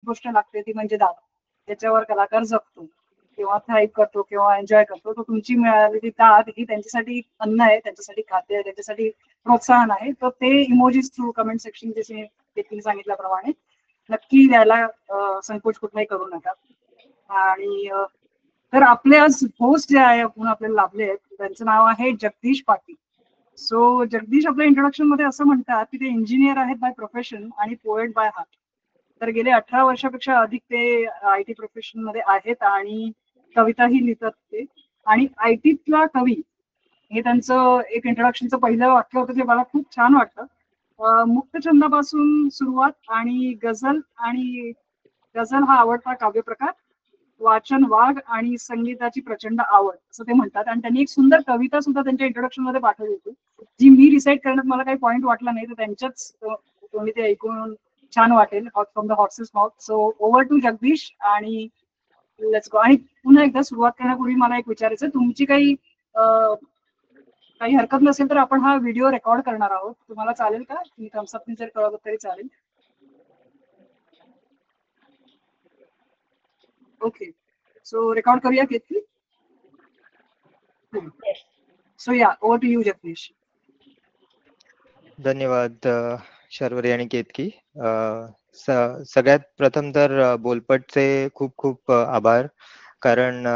गोष्ट लागते ती म्हणजे दारू. त्याच्यावर कलाकार जगतो किंवा थ्राईव्ह करतो किंवा एन्जॉय करतो. तो तुमची मिळालेली दाद ही त्यांच्यासाठी अन्न आहे, त्यांच्यासाठी खाद्य आहे, त्यांच्यासाठी प्रोत्साहन आहे. तर ते इमोजीज थ्रू कमेंट सेक्शन जसे देखील सांगितल्याप्रमाणे नक्की द्यायला संकोच कुठलाही करू नका. आणि तर आपले आज होस्ट जे आहे आपण आपल्याला लाभले आहेत त्यांचं नाव आहे जगदीश पाटील. सो जगदीश आपल्या इंट्रोडक्शन मध्ये असं म्हणतात की ते इंजिनियर आहेत बाय प्रोफेशन आणि पोएट बाय हार्ट. तर गेले 18 वर्षापेक्षा अधिक ते आय टी प्रोफेशन मध्ये आहेत आणि कविताही लिहितात ते. आणि आयटीतला कवी हे त्यांचं एक इंट्रोडक्शनचं पहिलं वाक्य होतं ते मला खूप छान वाटतं. मुक्तछंदापासून सुरुवात आणि गझल हा आवडता काव्यप्रकार, वाचन वाघ आणि संगीताची प्रचंड आवड असं ते म्हणतात. आणि त्यांनी एक सुंदर कविता सुद्धा त्यांच्या इंट्रोडक्शन मध्ये पाठवली होती जी मी रिसाईट करण्यात मला काही पॉईंट वाटला नाही तर त्यांच्याच तुम्ही ते ऐकून छान वाटेल. From the horse's mouth. So over to Jagdish आणि लेट्स गो. आणि पुन्हा एकदा सुरुवात करण्यापूर्वी मला एक विचारायचं, तुमची काही हरकत नसेल तर आपण हा व्हिडिओ रेकॉर्ड करणार आहोत. तुम्हाला चालेल का? तुम्ही थम्सअप जर कळवलं तरी चालेल. ओके. सो रेकॉर्ड करूया घेतली. सो या ओव्हर टू यू जगदीश. धन्यवाद शर्वरी आणि केतकी. सगळ्यात प्रथम तर बोलपटचे खूप खूप आभार, कारण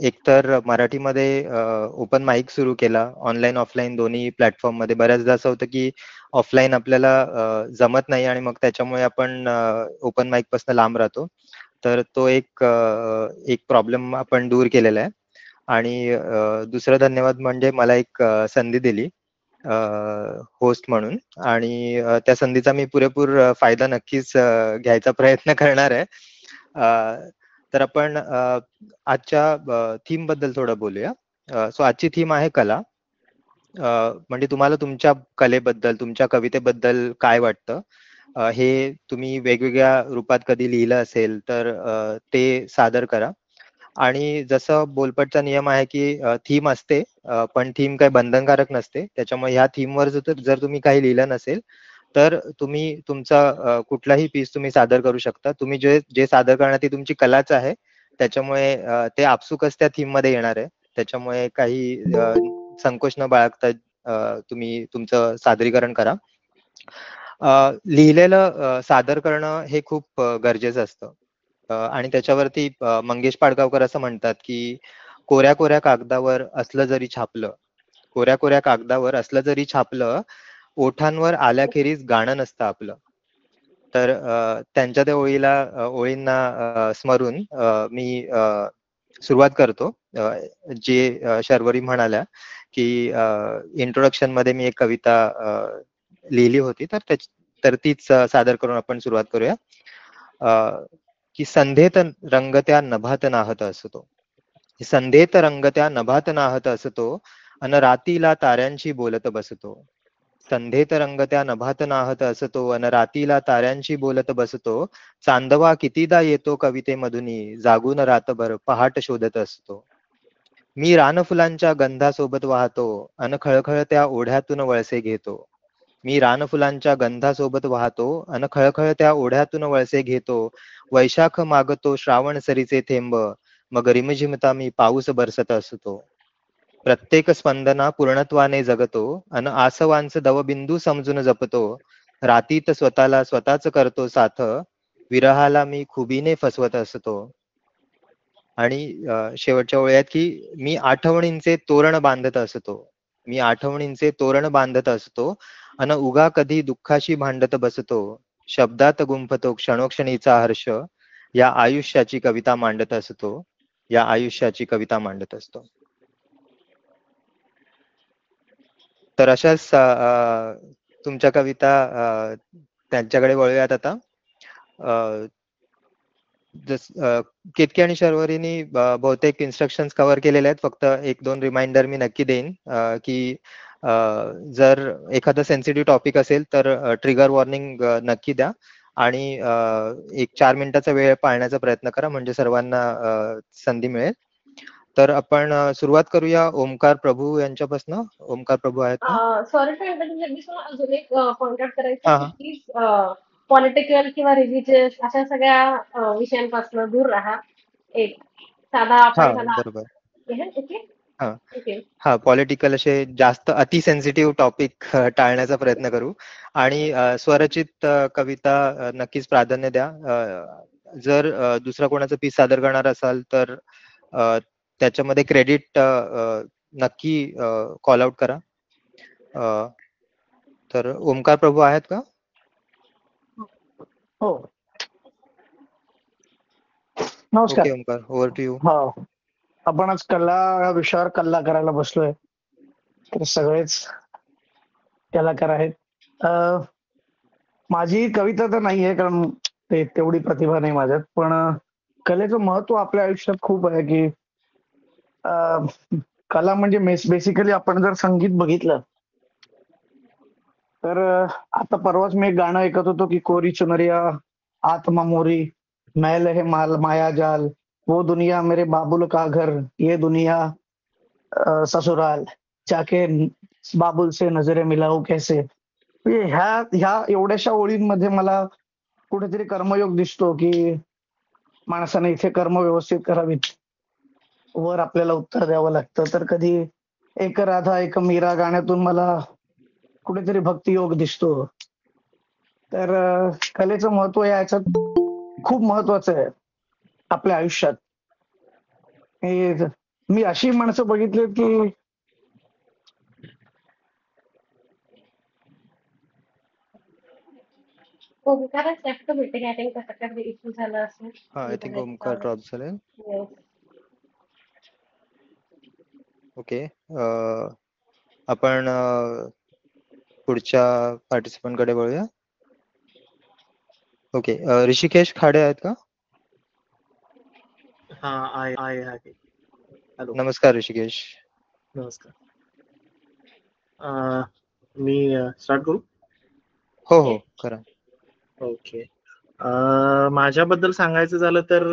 एकतर मराठीमध्ये ओपन माईक सुरू केला ऑनलाईन ऑफलाईन दोन्ही प्लॅटफॉर्म मध्ये. बऱ्याचदा असं होतं की ऑफलाईन आपल्याला जमत नाही आणि मग त्याच्यामुळे आपण ओपन माईक पासून लांब राहतो. तर तो एक प्रॉब्लेम आपण दूर केलेला आहे. आणि दुसरं धन्यवाद म्हणजे मला एक संधी दिली होस्ट म्हणून, आणि त्या संधीचा मी पुरेपूर फायदा नक्कीच घ्यायचा प्रयत्न करणार आहे. तर आपण आजच्या थीम बद्दल थोडं बोलूया. सो आजची थीम आहे कला. म्हणजे तुम्हाला तुमच्या कलेबद्दल, तुमच्या कवितेबद्दल काय वाटतं, हे तुम्ही वेगवेगळ्या रूपात कधी लिहिलं असेल तर ते सादर करा. आणि जसं बोलपटचा नियम आहे की थीम असते, पण थीम काही बंधनकारक नसते. त्याच्यामुळे ह्या थीमवर जर तुम्ही काही लिहिलं नसेल तर तुम्ही तुमचा कुठलाही पीस तुम्ही सादर करू शकता. तुम्ही जे जे सादर करणार ती तुमची कलाच आहे, त्याच्यामुळे ते आपसुकच त्या थीम मध्ये येणार आहे. त्याच्यामुळे काही संकोच न बाळगता तुम्ही तुमचं सादरीकरण करा. लिहिलेलं सादर करणं हे खूप गरजेचं असतं. आणि त्याच्यावरती मंगेश पाडगावकर असं म्हणतात की कोऱ्या कोऱ्या कागदावर असलं जरी छापलं, कोऱ्या कोऱ्या कागदावर असलं जरी छापलं, ओठांवर आल्याखेरीज गाणं नसतं आपलं. तर त्यांच्या त्या ओळींना स्मरून मी सुरुवात करतो. जे शर्वरी म्हणाल्या की इंट्रोडक्शन मध्ये मी एक कविता लिहिली होती, तर तीच सादर करून आपण सुरुवात करूया. की संधेत रंगत्या नभात नाहत असतो, संधेत रंगत्या नभात नाहत असतो, अन रातीला ताऱ्यांशी बोलत बसतो. संधेत रंगत्या नभात नाहत असतो, अन रातीला ताऱ्यांशी बोलत बसतो. चांदवा कितीदा येतो कवितेमधुनी, जागून रातभर पहाट शोधत असतो. मी रानफुलांच्या गंधासोबत वाहतो, अन खळखळत्या ओढ्यातून वळसे घेतो. मी रानफुलांच्या गंधासोबत वाहतो, अन खळखळत्या ओढ्यातून वळसे घेतो. वैशाख मागतो श्रावण सरीचे थेंब, मग रिमझिमता मी पाऊस बरसत असतो. प्रत्येक स्पंदना पूर्णत्वाने जगतो, अन आसवांच दवबिंदू समजून जपतो. रातीत स्वतःला स्वतःच करतो साथ, विरहाला मी खुबीने फसवत असतो. आणि शेवटच्या ओळी आहेत की मी आठवणींचे तोरण बांधत असतो. मी आठवणींचे तोरण बांधत असतो, अन उगा कधी दुःखाशी भांडत बसतो. शब्दात गुंफतो क्षणोक्षणीचा हर्ष, या आयुष्याची कविता मांडत असतो. या आयुष्याची कविता मांडत असतो. तर अशाच तुमच्या कविता त्यांच्याकडे वळूयात आता. केतकी आणि शर्वरीनी बहुतेक इन्स्ट्रक्शन्स कव्हर केलेले आहेत. फक्त एक दोन रिमाइंडर मी नक्की देईन की जर एखादा सेन्सिटिव्ह टॉपिक असेल तर ट्रिगर वॉर्निंग नक्की द्या. आणि एक 4 मिनिटाचा वेळ पाळण्याचा प्रयत्न करा, म्हणजे सर्वांना संधी मिळेल. तर आपण सुरुवात करूया ओमकार प्रभू यांच्यापासून. ओमकार प्रभू आहेत का? सॉरी फॉर इंटरप्शन, जगदीश, मला अजून एक पॉइंट आउट करायचं हा की हा प्लीज पॉलिटिकल किंवा रिलिजियस अशा सगळ्या विषयांपासून दूर राहा. एक साधा हा आपण साधा बरोबर. ओके हा ओके हा पॉलिटिकल असे जास्त अति सेन्सिटिव्ह टॉपिक टाळण्याचा प्रयत्न करू आणि स्वरचित कविता नक्कीच प्राधान्य द्या. जर दुसरा कोणाचं पीस सादर करणार असाल तर त्याच्यामध्ये क्रेडिट नक्की कॉल आउट करा. तर ओमकार प्रभू आहेत का? हो, नमस्कार. Okay Omkar, over to you. हो, आपण आज कला या विषयावर कल्ला करायला बसलोय. तर सगळेच कलाकार आहेत. माझी कविता तर नाहीये, कारण ते तेवढी प्रतिभा नाही माझ्यात, पण कलेचं महत्व आपल्या आयुष्यात खूप आहे. की अं, कला म्हणजे बेसिकली आपण जर संगीत बघितलं तर आता परवाच मी एक गाणं ऐकत होतो की कोरी चुनरिया आत्मा मोरी मैल है माया जाल, वो दुनिया मेरे बाबुल का घर, ये दुनिया ससुराल, जाके बाबुल से नजरे मिलाऊ कैसे. म्हणजे ह्या एवढ्याशा ओळींमध्ये मला कुठेतरी कर्मयोग दिसतो की माणसाने इथे कर्म व्यवस्थित करावीत, वर आपल्याला उत्तर द्यावं लागतं. तर कधी एक राधा एक मीरा गाण्यातून मला कुठेतरी भक्तियोग दिसतो. तर कलेचं महत्व याच्यात खूप महत्वाचं आहे आपल्या आयुष्यात. मी अशी माणसं बघितली की ओमकारच लेफ्ट मीटिंग आय थिंक कसं काही इश्यू झाला असेल. आय थिंक ओमकार ड्रॉप झाले. Yes. ओके, आपण पुढच्या पार्टिसिपंट कडे वळूया. ओके, ऋषिकेश खाडे आहेत का? हा आहे. हॅलो, नमस्कार ऋषिकेश. नमस्कार. मी स्टार्ट करू? हो हो करा. ओके. माझ्याबद्दल सांगायचं झालं तर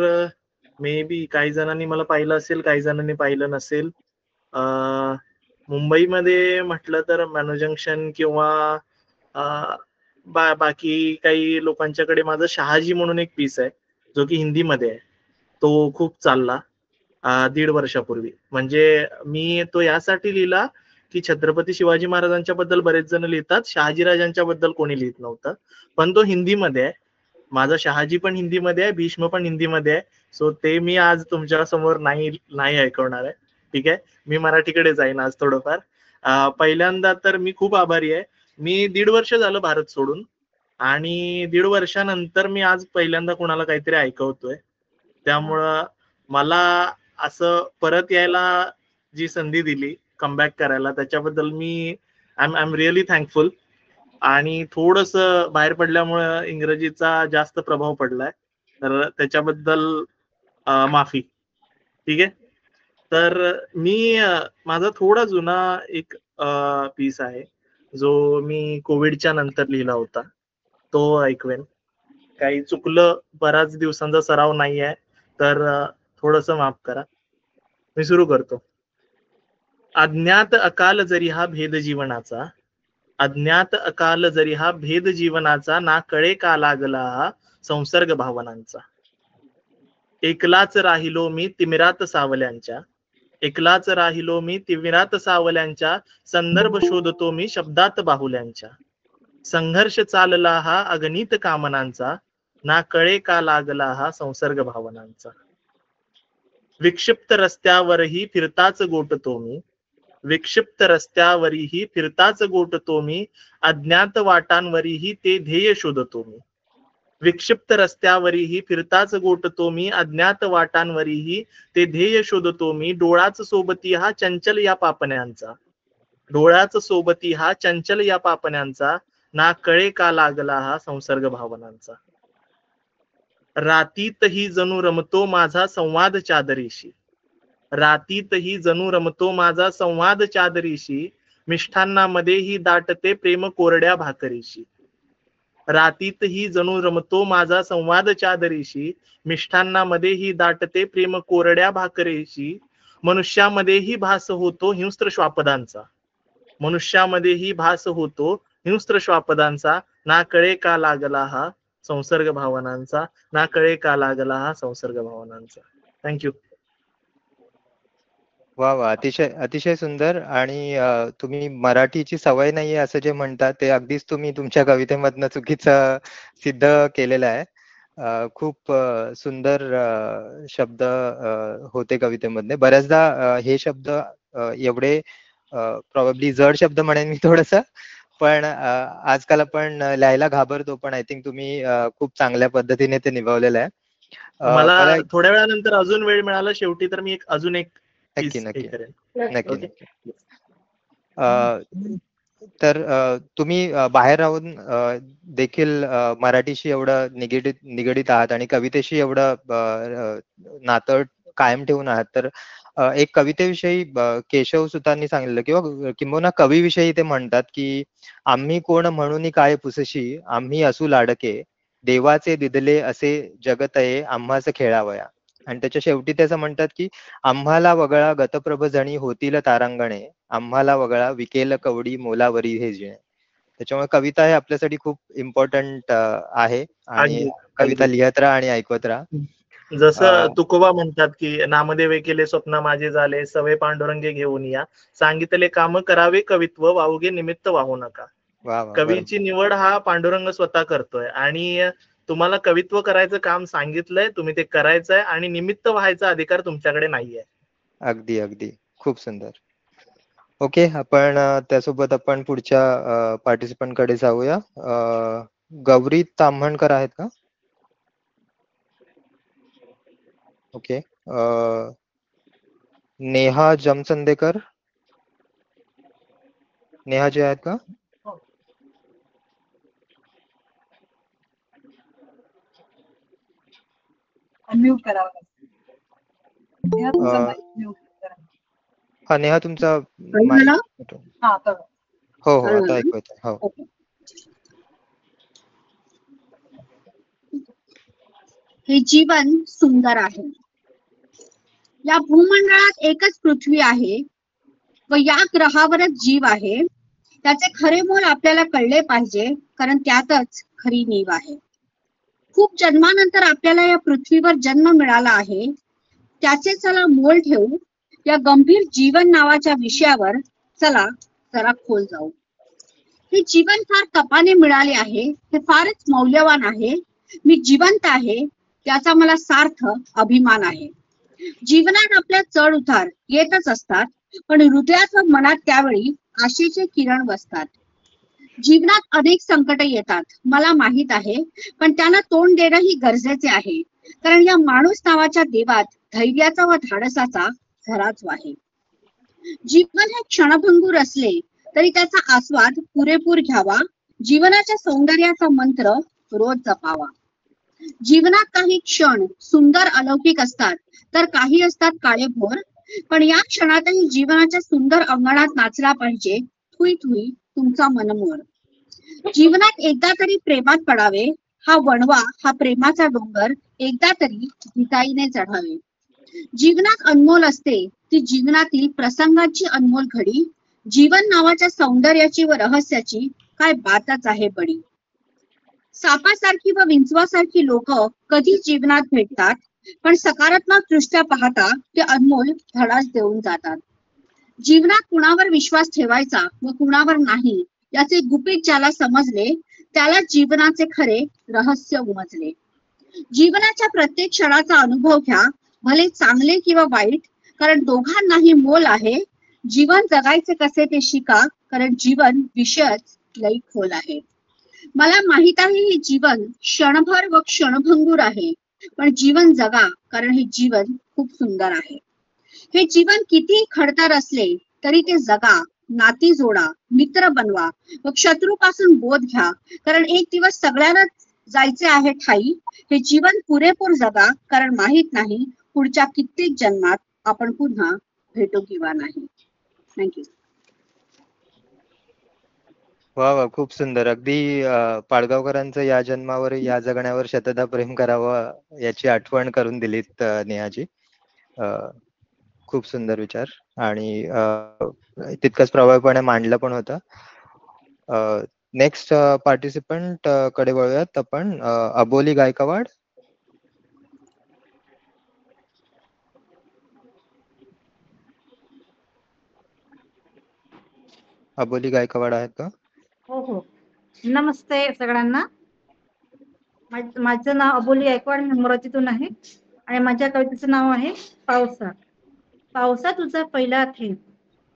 मे बी काही जणांनी मला पाहिलं असेल, काही जणांनी पाहिलं नसेल. मुंबईमध्ये म्हटलं तर मॅनो जंक्शन किंवा बाकी काही लोकांच्याकडे माझं शहाजी म्हणून एक पीस आहे जो की हिंदीमध्ये आहे. तो खूप चालला 1.5 वर्षापूर्वी. म्हणजे मी तो यासाठी लिहिला की छत्रपती शिवाजी महाराजांच्या बद्दल बरेच जण लिहितात, शहाजीराजांच्या बद्दल कोणी लिहित नव्हतं. पण तो हिंदीमध्ये आहे. माझा शहाजी पण हिंदीमध्ये आहे, भीष्म पण हिंदीमध्ये आहे. सो ते मी आज तुमच्या समोर नाही ऐकवणार आहे. ठीक आहे, मी मराठीकडे जाईन आज थोडंफार. पहिल्यांदा तर मी खूप आभारी आहे. मी 1.5 वर्ष झालं भारत सोडून, आणि 1.5 वर्षानंतर मी आज पहिल्यांदा कोणाला काहीतरी ऐकवतोय. त्यामुळं मला असं परत यायला जी संधी दिली कमबॅक करायला, त्याच्याबद्दल मी आय एम रिअली थँकफुल. आणि थोडस बाहेर पडल्यामुळं इंग्रजीचा जास्त प्रभाव पडलाय, तर त्याच्याबद्दल माफी. ठीक आहे. तर मी माझा थोडा जुना एक पीस आहे जो मी कोविडच्या नंतर लिहिला होता, तो ऐकवेन. काही चुकलं, बऱ्याच दिवसांचा सराव नाही आहे, तर थोडस माफ करा. मी सुरू करतो. अज्ञात अकाल जरी हा भेद जीवनाचा, अज्ञात अकाल जरी हा भेद जीवनाचा, ना कळे का लागला हा संसर्ग भावनांचा. एकलाच राहिलो मी तिमिरात सावल्यांच्या, एकलाच राहिलो मी तिमिरात सावल्यांच्या, संदर्भ शोधतो मी शब्दात बाहुल्यांच्या. संघर्ष चालला हा अगणित कामनांचा, ना कळे का लागला हा संसर्ग भावनांचा. विक्षिप्त रस्त्यावरही फिरताच गोटतो मी, विक्षिप्त रस्त्यावरही फिरताच गोटतो मी, अज्ञात वाटांवरही ते ध्येय शोधतो मी. विक्षिप्त रस्त्यावरही फिरताच गोटतो मी, अज्ञात वाटांवरही ते ध्येय शोधतो मी. डोळाच सोबती हा चंचल या पापण्यांचा, डोळ्याच सोबती हा चंचल या पापण्यांचा, ना कळे का लागला हा संसर्ग भावनांचा. रातीतही जणू रमतो माझा संवाद चादरीशी, रातीतही जणू रमतो माझा संवाद चादरीशी, मिष्ठान्नामध्येही दाटते प्रेम कोरड्या भाकरीशी. रातीतही जणू रमतो माझा संवाद चादरीशी, मिष्ठान्नामध्येही दाटते प्रेम कोरड्या भाकरीशी. मनुष्यामध्येही भास होतो हिंस्त्र श्वापदांचा, मनुष्यामध्येही भास होतो हिंस्त्र श्वापदांचा, ना कळे का लागला हा संसर्ग भावनांचा, ना कळे का लागला हा संसर्ग भावनांचा. थँक्यू. वा वा, अतिशय अतिशय सुंदर. आणि तुम्ही मराठीची सवय नाहीये असं जे म्हणतात ते अगदीच तुम्ही तुमच्या कवितेमधनं चुकीचं सिद्ध केलेलं आहे. खूप सुंदर शब्द होते कवितेमधले. बऱ्याचदा हे शब्द एवढे प्रॉबेबली जड शब्द म्हणेन मी थोडस, पण आजकाल आपण लिहायला घाबरतो, पण आय थिंक तुम्ही खूप चांगल्या पद्धतीने ते निभावलेलं आहे. मला मला थोड्या वेळानंतर अजून वेळ मिळाला शेवटी तर मी अजून एक नक्की piece हे नक्की करेन. नक्की Okay. नक्की. तर तुम्ही बाहेर राहून देखील मराठीशी एवढं निगडीत आहात आणि कवितेशी एवढं नातं कायम ठेवून आहात, तर एक कवितेविषयी केशव सुतांनी सांगितलं, किंवा किंबहुना कवीविषयी ते म्हणतात की आम्ही कोण म्हणून काय पुसशी, आम्ही असू लाडके, देवाचे दिदले असे जगतये आम्हास खेळावया. आणि त्याच्या शेवटी त्याचं म्हणतात की आम्हाला वगळा गतप्रभ जणी होतील तारांगणे, आम्हाला वगळा विकेल कवडी मोलावरी हे जिणे. त्याच्यामुळे कविता हे आपल्यासाठी खूप इम्पॉर्टंट आहे. आणि अगदी कविता अगदी. लिहत राहा आणि ऐकवत राहा. जसं तुकोबा म्हणतात की नामदेव केले स्वप्न माझे झाले, सवे पांडुरंगे घेऊन या, सांगितले काम करावे कवित्व, वाहुगे निमित्त वाहू नका. वा वा, कवीची निवड हा पांडुरंग स्वतः करतोय आणि तुम्हाला कवित्व करायचं काम सांगितलंय, तुम्ही ते करायचंय आणि निमित्त व्हायचा अधिकार तुमच्याकडे नाहीये. अगदी अगदी, खूप सुंदर. ओके, आपण त्यासोबत आपण पुढच्या पार्टिसिपंट कडे जाऊया. गौरी ताम्हणकर आहेत का? ओके. नेहा जमचंदेकर, नेहा जी आहेत का? अनम्यूट करावं लागेल. नेहा, तुमचा अ, mic mute करा. हा नेहा, तुमचा कळलं माईक. मला? हा, कळलं. हो हो, कळलं आता ना? ऐकू येतंय. हो. ओके. हे जीवन सुंदर आहे. या भूमंडळात एकच पृथ्वी आहे व या ग्रहावरच जीव आहे. त्याचे खरे मोल आपल्याला कळले पाहिजे, कारण त्यातच खरी नीव आहे. खूप जन्मानंतर आपल्याला या पृथ्वीवर जन्म मिळाला आहे, त्याचे चला मोल ठेवू. या गंभीर जीवन नावाच्या विषयावर चला जरा खोल जाऊ. हे जीवन फार तपाने मिळाले आहे, हे फारच मौल्यवान आहे. मी जिवंत आहे त्याचा मला सार्थ अभिमान आहे. जीवनात आपल्या चढ उतार येतच असतात, पण हृदयात व मनात त्यावेळी आशेचे किरण बसतात. जीवनात अनेक संकट येतात, मला माहित आहे, पण त्यांना तोंड देणं ही गरजेचे आहे, कारण या माणूस नावाच्या देवात धैर्याचा व धाडसाचा झराच आहे. जीवन हे क्षणभंगूर असले तरी त्याचा आस्वाद पुरेपूर घ्यावा. जीवनाच्या सौंदर्याचा मंत्र रोज जपावा. जीवनात काही क्षण सुंदर अलौकिक असतात, तर काही असतात काळेभोर, पण या क्षणातही जीवनाच्या सुंदर अंगणात नाचला पाहिजे थुई थुई तुमचा मनमोर. जीवनात एकदा तरी प्रेमात पडावे, हा वणवा हा प्रेमाचा डोंगर एकदा तरी भिताईने चढावे. जीवनात अनमोल असते ती जीवनातील प्रसंगाची अनमोल घडी. जीवन नावाच्या सौंदर्याची व रहस्याची काय बातच आहे बडी. सापासारखी व विंचवासारखी लोक कधी जीवनात भेटतात, पण सकारात्मक दृष्ट्या पाहता ते अनमोल धडाच देऊन जातात. जीवनात कुणावर विश्वास ठेवायचा व कुणावर नाही याचे गुपित ज्याला समजले, त्याला जीवनाचे खरे रहस्य उमजले. जीवनाच्या प्रत्येक क्षणाचा अनुभव घ्या, भले चांगले किंवा वाईट, कारण दोघांनाही मोल आहे. जीवन जगायचे कसे ते शिका, कारण जीवन विषयच लई खोल आहे. मला माहित आहे हे जीवन क्षणभर व क्षणभंगूर आहे, पण जीवन जगा, कारण हे जीवन खूप सुंदर आहे. हे जीवन किती खडतर असले तरी ते जगा, नाती जोडा, मित्र बनवा व शत्रूपासून बोध घ्या, कारण एक दिवस सगळ्यांनाच जायचे आहे ठाई. हे जीवन पुरेपूर जगा, कारण माहित नाही पुढच्या कित्येक जन्मात आपण पुन्हा भेटू किंवा नाही. थँक्यू. वा वा, खूप सुंदर. अगदी पाडगावकरांचं या जन्मावर या जगण्यावर शतदा प्रेम करावं याची आठवण करून दिलीत नेहाजी. खूप सुंदर विचार आणि तितकंच प्रभावीपणे मांडलं पण होतं. नेक्स्ट पार्टिसिपंट कडे वळूयात आपण. अबोली गायकवाड. अबोली गायकवाड आहेत का? हो हो. नमस्ते सगळ्यांना. माझं नाव अबोली गायकवाड, मी अमरावतीतून आहे आणि माझ्या कवितेचं नाव आहे पावसा. पावसा तुझा पहिला थेंब,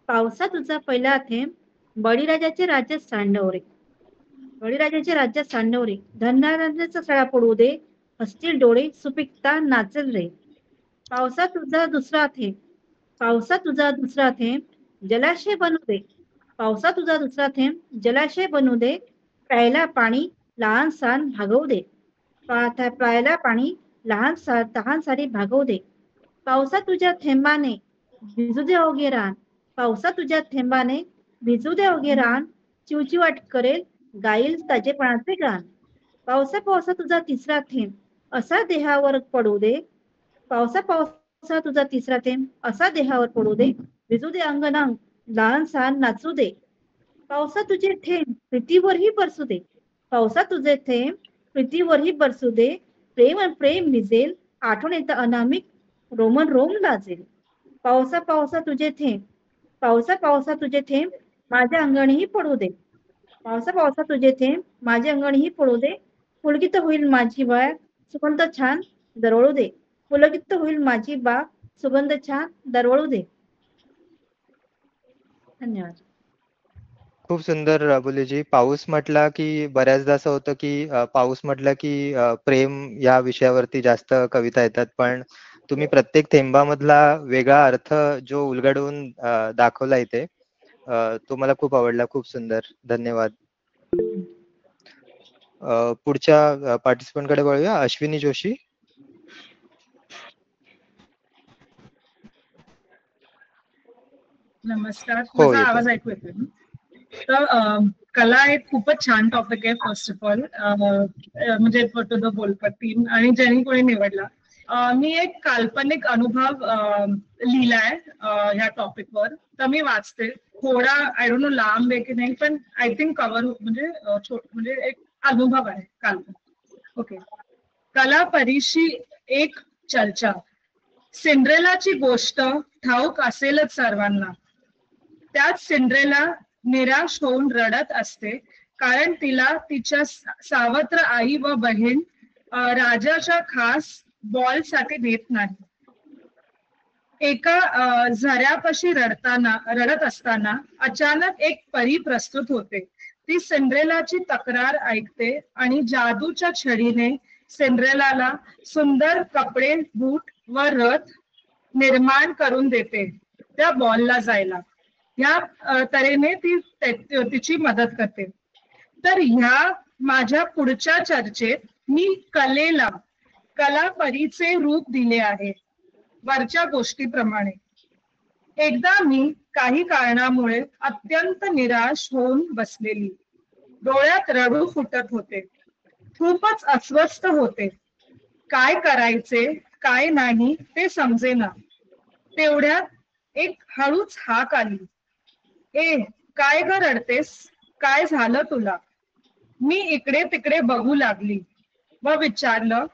पावसा तुझा पहिला थेंब, बळीराजाचे राज्यात सांडवरे, बळीराजाचे राज्यात सांडवरे, धनराजाचा सळा पडू दे, हसतील डोळे सुपिकता नाचल रे. पावसा तुझा दुसरा थेंब, पावसा तुझा दुसरा थेंब, जलाशय बनू दे, पावसा तुझा दुसरा थेंब, जलाशय बनू दे, प्यायला पाणी लहान सहान भागवू दे, प्यायला पाणी लहान तहान सारी भागवू दे. पावसा तुझ्या थेंबाने भिजू दे अवघे रान, पावसा तुझ्या थेंबाने भिजू दे अवघे रान, चिवचिवाट करेल गाईल ताजेपणाचे गाण. पावसा पावसा तुझा तिसरा थेंब असा देहावर पडू दे, पावसा पावसा तुझा तिसरा थेंब असा देहावर पडू दे, भिजू दे अंगणांग लहान सहान नाचू दे. पावसा तुझे थेंब प्रीतीवरही बरसू दे, पावसा तुझे थेंब प्रीतीवरही बरसू दे, प्रेम प्रेम भिजेल आठवण येतं अनामिक रोमन रोम लाजेल. पावसा पावसा तुझे थेंब, पावसा पावसा तुझे थेंब माझ्या अंगणीही पडू दे, पावसा पावसा तुझे थेंब माझ्या अंगणीही पडू दे, पुलकित होईल माझी बाग सुगंध छान दरवळू दे, पुलकित होईल माझी बाग सुगंध छान दरवळू दे. धन्यवाद. खूप सुंदर अबोलीजी. पाऊस म्हटला की बऱ्याचदा असं होतं की पाऊस म्हटलं की प्रेम या विषयावरती जास्त कविता येतात, पण तुम्ही प्रत्येक थेंबामधला वेगळा अर्थ जो उलगडून दाखवला इथे, तो मला खूप आवडला. खूप सुंदर. धन्यवाद. पुढच्या पार्टिसिपंट कडे वळूया. अश्विनी जोशी. नमस्कार. हो, माझा येतोय. आवाज ऐकू येतोय? तर कला एक खूपच छान टॉपिक आहे. फर्स्ट ऑफ ऑल म्हणजे टू द बोलपट्टी, आणि ज्यांनी कोणी निवडला. मी एक काल्पनिक अनुभव लिहिलाय ह्या टॉपिकवर, तर मी वाचते. थोडा आय डोंट नो लांब आहे की नाही, पण आय थिंक कव्हर म्हणजे एक अनुभव आहे काल्पनिक. ओके. कला परीशी एक चर्चा. सिंड्रेलाची गोष्ट ठाऊक असेलच सर्वांना. त्यात सिंड्रेला निराश होऊन रडत असते, कारण तिला तिच्या सावत्र आई व बहीण राजाच्या खास बॉल साठी देत नाही. एका झऱ्यापाशी रडत असताना अचानक एक परी प्रस्तुत होते. ती सिंड्रेलाची तक्रार ऐकते आणि जादूच्या छडीने सिंड्रेलाला सुंदर कपडे, बूट व रथ निर्माण करून देते त्या बॉलला जायला. या तऱ्हेने ती तिची मदत करते. तर ह्या माझ्या पुढच्या चर्चेत मी कलेला कलापरीचे रूप दिले आहे वरच्या गोष्टीप्रमाणे. एकदा मी काही कारणामुळे अत्यंत निराश होऊन बसलेली. डोळ्यात रडू फुटत होते. खूपच अस्वस्थ होते. काय करायचे काय नाही ते समजेना. तेवढ्यात एक हळूच हाक आली. ए, काय ग रडतेस? काय झालं तुला? मी इकडे तिकडे बघू लागली व विचारलं,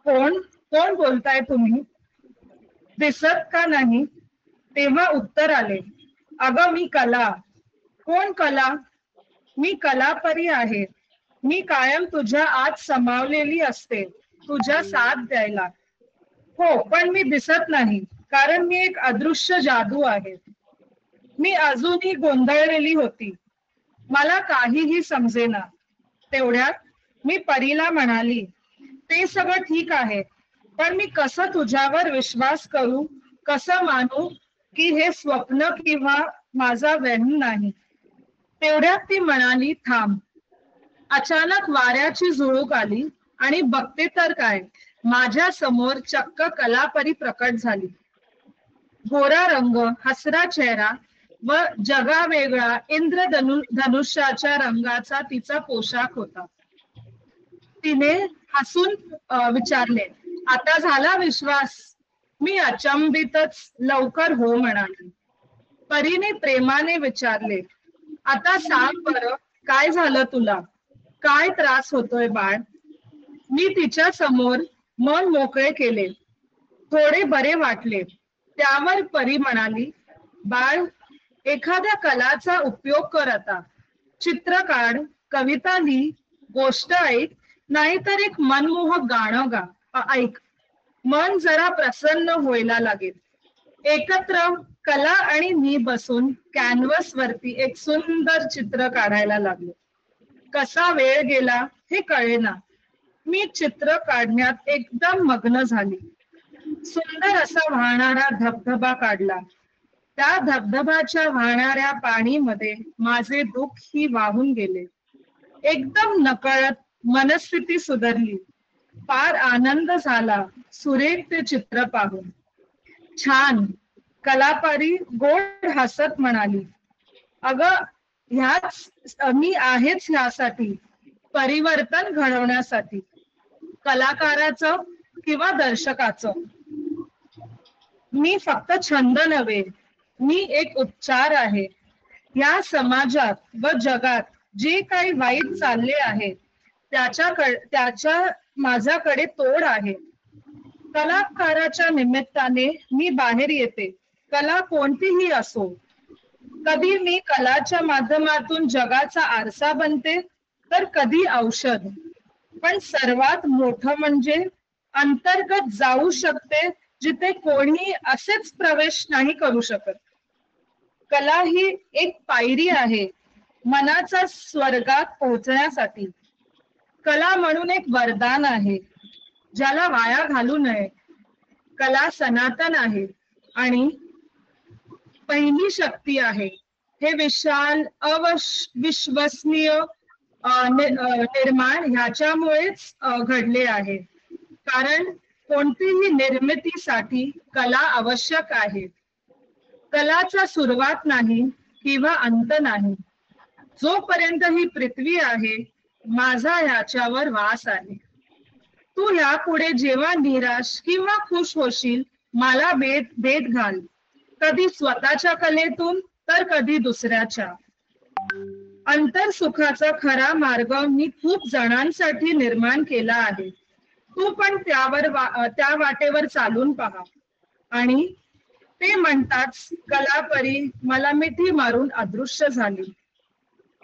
कोण कोण बोलताय तुम्ही? दिसत का नाही? तेव्हा उत्तर आले, अगं मी कला. कोण कला? मी कलापरी आहे. मी कायम तुझ्या आत समावलेली असते, तुझ्या साथ द्यायला. हो, पण मी दिसत नाही, कारण मी एक अदृश्य जादू आहे. मी अजूनही गोंधळलेली होती. मला काहीही समजेना. तेवढ्यात मी परीला म्हणाली, ते सगळं ठीक आहे, पण मी कसं तुझ्यावर विश्वास करू, कसं मानू की हे स्वप्न किंवा माझा वहम नाही. तेवढ्यात ती म्हणाली, थांब. अचानक वाऱ्याची झुळूक आली आणि बघते तर काय, माझ्या समोर चक्क कलापरी प्रकट झाली. गोरा रंग, हसरा चेहरा व जगावेगळा धनुष्याच्या रंगाचा तिचा पोशाख होता. तिने हसून विचारले, आता झाला विश्वास? मी अचंबितच लवकर हो म्हणाली. परीने प्रेमाने विचारले, आता सांग बरं, काय झालं तुला? काय त्रास होतोय बाळ? मी तिच्या समोर मन मोकळे केले. थोडे बरे वाटले. त्यावर परी म्हणाली, बाळ, एखाद्या कलाचा उपयोग कर आता. चित्र काढ, कविता लिही, गोष्ट ऐक, नाहीतर एक मनमोहक गाणं ऐक. मन जरा प्रसन्न व्हायला लागेल. एकत्र कला आणि मी बसून कॅनव्हस वरती एक सुंदर चित्र काढायला लागलो. कसा वेळ गेला हे कळेना. मी चित्र काढण्यात एकदम मग्न झाली. सुंदर असा वाहणारा धबधबा काढला. त्या धबधबाच्या वाहणाऱ्या पाणीमध्ये माझे दुःखही वाहून गेले. एकदम नकळत मनस्थिती सुधारली. फार आनंद झाला सुरेख ते चित्र पाहून. छान. कलापारी गोड हसत म्हणाली, अगं, ह्याच मी आहेच ह्यासाठी, परिवर्तन घडवण्यासाठी, कलाकाराचं किंवा दर्शकाचं. मी फक्त छंद नव्हे, मी एक उपचार आहे. या समाजात व जगात जे काही वाईट चालले आहे त्याच्या माझ्याकडे तोड आहे. कलाकाराच्या निमित्ताने मी बाहेर येते. कला कोणतीही असो. कधी मी कलाच्या माध्यमातून जगाचा आरसा बनते, तर कधी औषध. पण सर्वात मोठं म्हणजे अंतर्गत जाऊ शकते जिथे कोणी असेच प्रवेश नाही करू शकत. कला ही एक पायरी आहे मनाचा स्वर्गात पोहोचण्यासाठी. कला म्हणून एक वरदान आहे ज्याला वाया घालू नये. कला सनातन आहे आणि पहिली शक्ती आहे. हे विशाल अविश्वसनीय निर्माण ह्याच्यामुळेच घडले आहे. कारण कोणतीही निर्मितीसाठी कला आवश्यक आहे. कलाचा सुरुवात नाही किंवा अंत नाही. जोपर्यंत ही पृथ्वी आहे, माझा ह्याच्यावर वास आहे. तू ह्यापुढे जेव्हा निराश किंवा खुश होशील, मला भेट घाल. कधी स्वतःच्या कलेतून तर कधी दुसऱ्याच्या. अंतरसुखाचा खरा मार्ग मी खूप जणांसाठी निर्माण केला आहे. तू पण त्या वाटेवर चालून पहा. आणि ते म्हणतात, कलापरी मला मिठी मारून अदृश्य झाली.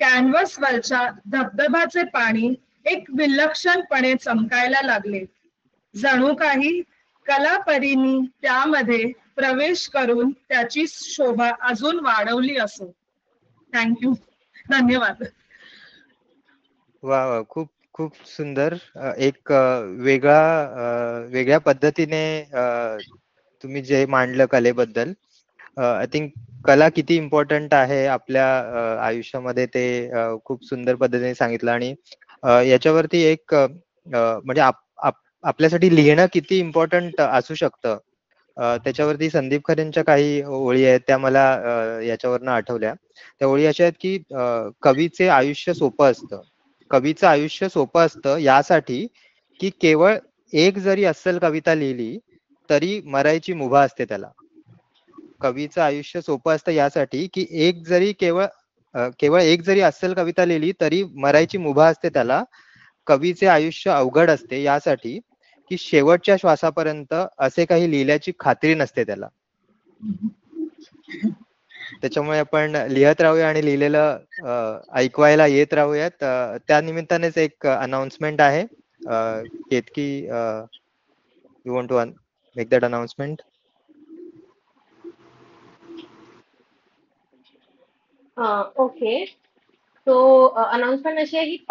कॅनव्हस वरच्या धबधबाचे पाणी एक विलक्षणपणे चमकायला लागले. जणू काही कलापरीनी त्यामध्ये प्रवेश करून त्याची शोभा अजून वाढवली असो. थँक्यू. धन्यवाद. वा, खूप खूप सुंदर. एक वेगळ्या पद्धतीने तुम्ही जे मांडलं कलेबद्दल. आय थिंक कला किती इम्पॉर्टंट आहे आपल्या आयुष्यामध्ये ते खूप सुंदर पद्धतीने सांगितलं. आणि याच्यावरती एक म्हणजे आपल्यासाठी लिहिणं किती इम्पॉर्टंट असू शकतं त्याच्यावरती संदीप खरेंच्या काही ओळी आहेत त्या मला याच्यावरनं आठवल्या. त्या ओळी अशा आहेत की कवीचे आयुष्य सोपं असतं. कवीचं आयुष्य सोपं असतं यासाठी की केवळ एक जरी अस्सल कविता लिहिली तरी मरायची मुभा असते त्याला. कवीचं आयुष्य सोपं असतं यासाठी की केवळ एक जरी अस्सल कविता लिहिली तरी मरायची मुभा असते त्याला. कवीचे आयुष्य अवघड असते यासाठी की शेवटच्या श्वासापर्यंत असे काही लिहिल्याची खात्री नसते त्याला. त्याच्यामुळे आपण लिहत राहूया आणि लिहिलेलं ऐकवायला येत राहूयात. त्या निमित्तानेच एक अनाउन्समेंट आहे. Ketaki, you want to make that announcement? Okay. So announcement अशी आहे की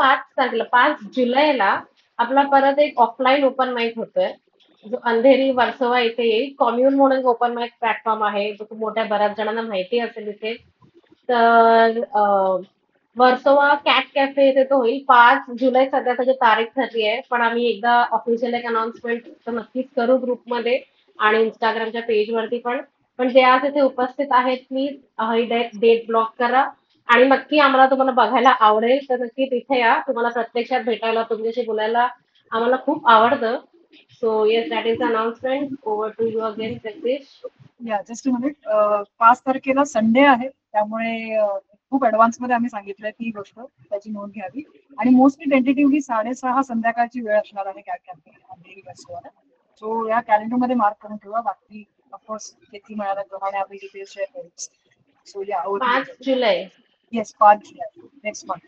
5 जुलैला आपला परत एक ऑफलाईन ओपन माईक होतोय जो अंधेरी वर्सोवा इथे येईल. कॉम्युन म्हणून ओपन माईक प्लॅटफॉर्म आहे जो मोठ्या बऱ्याच जणांना माहिती असेल इथे. तर वर्सोवा कॅट कॅफे येथे तो होईल. 5 जुलै सध्या त्याची तारीख ठरली आहे, पण आम्ही एकदा ऑफिशियल एक अनाउन्समेंट तर नक्कीच करू ग्रुपमध्ये आणि इंस्टाग्रामच्या पेजवरती पण. पण जे आज इथे उपस्थित आहेत प्लीज ही डेट ब्लॉक करा आणि नक्की आम्हाला तुम्हाला बघायला आवडेल. तर नक्की तिथे या. तुम्हाला प्रत्यक्षात भेटायला, तुमच्याशी बोलायला आम्हाला खूप आवडतं. So yes, that is the announcement. Over to you again Jagdish. या जस्ट मिनिट. 5 तारखेला संडे आहे त्यामुळे खूप ऍडव्हान्स मध्ये आम्ही सांगितलंय ती गोष्ट, त्याची नोंद घ्यावी. आणि मोस्टली टेंटेटिव्हली 6:30 संध्याकाळची वेळ असणार आहे अंधेरी वर्सोवाला. सो या कॅलेंडर मध्ये मार्क करून ठेवा. बाकी ऑफकोर्स शेती मिळाल्याप्रमाणे आम्ही डिटेल्स शेअर करू. सो या 5 जुलै. येस 5 जुलै नेक्स्ट मंथ.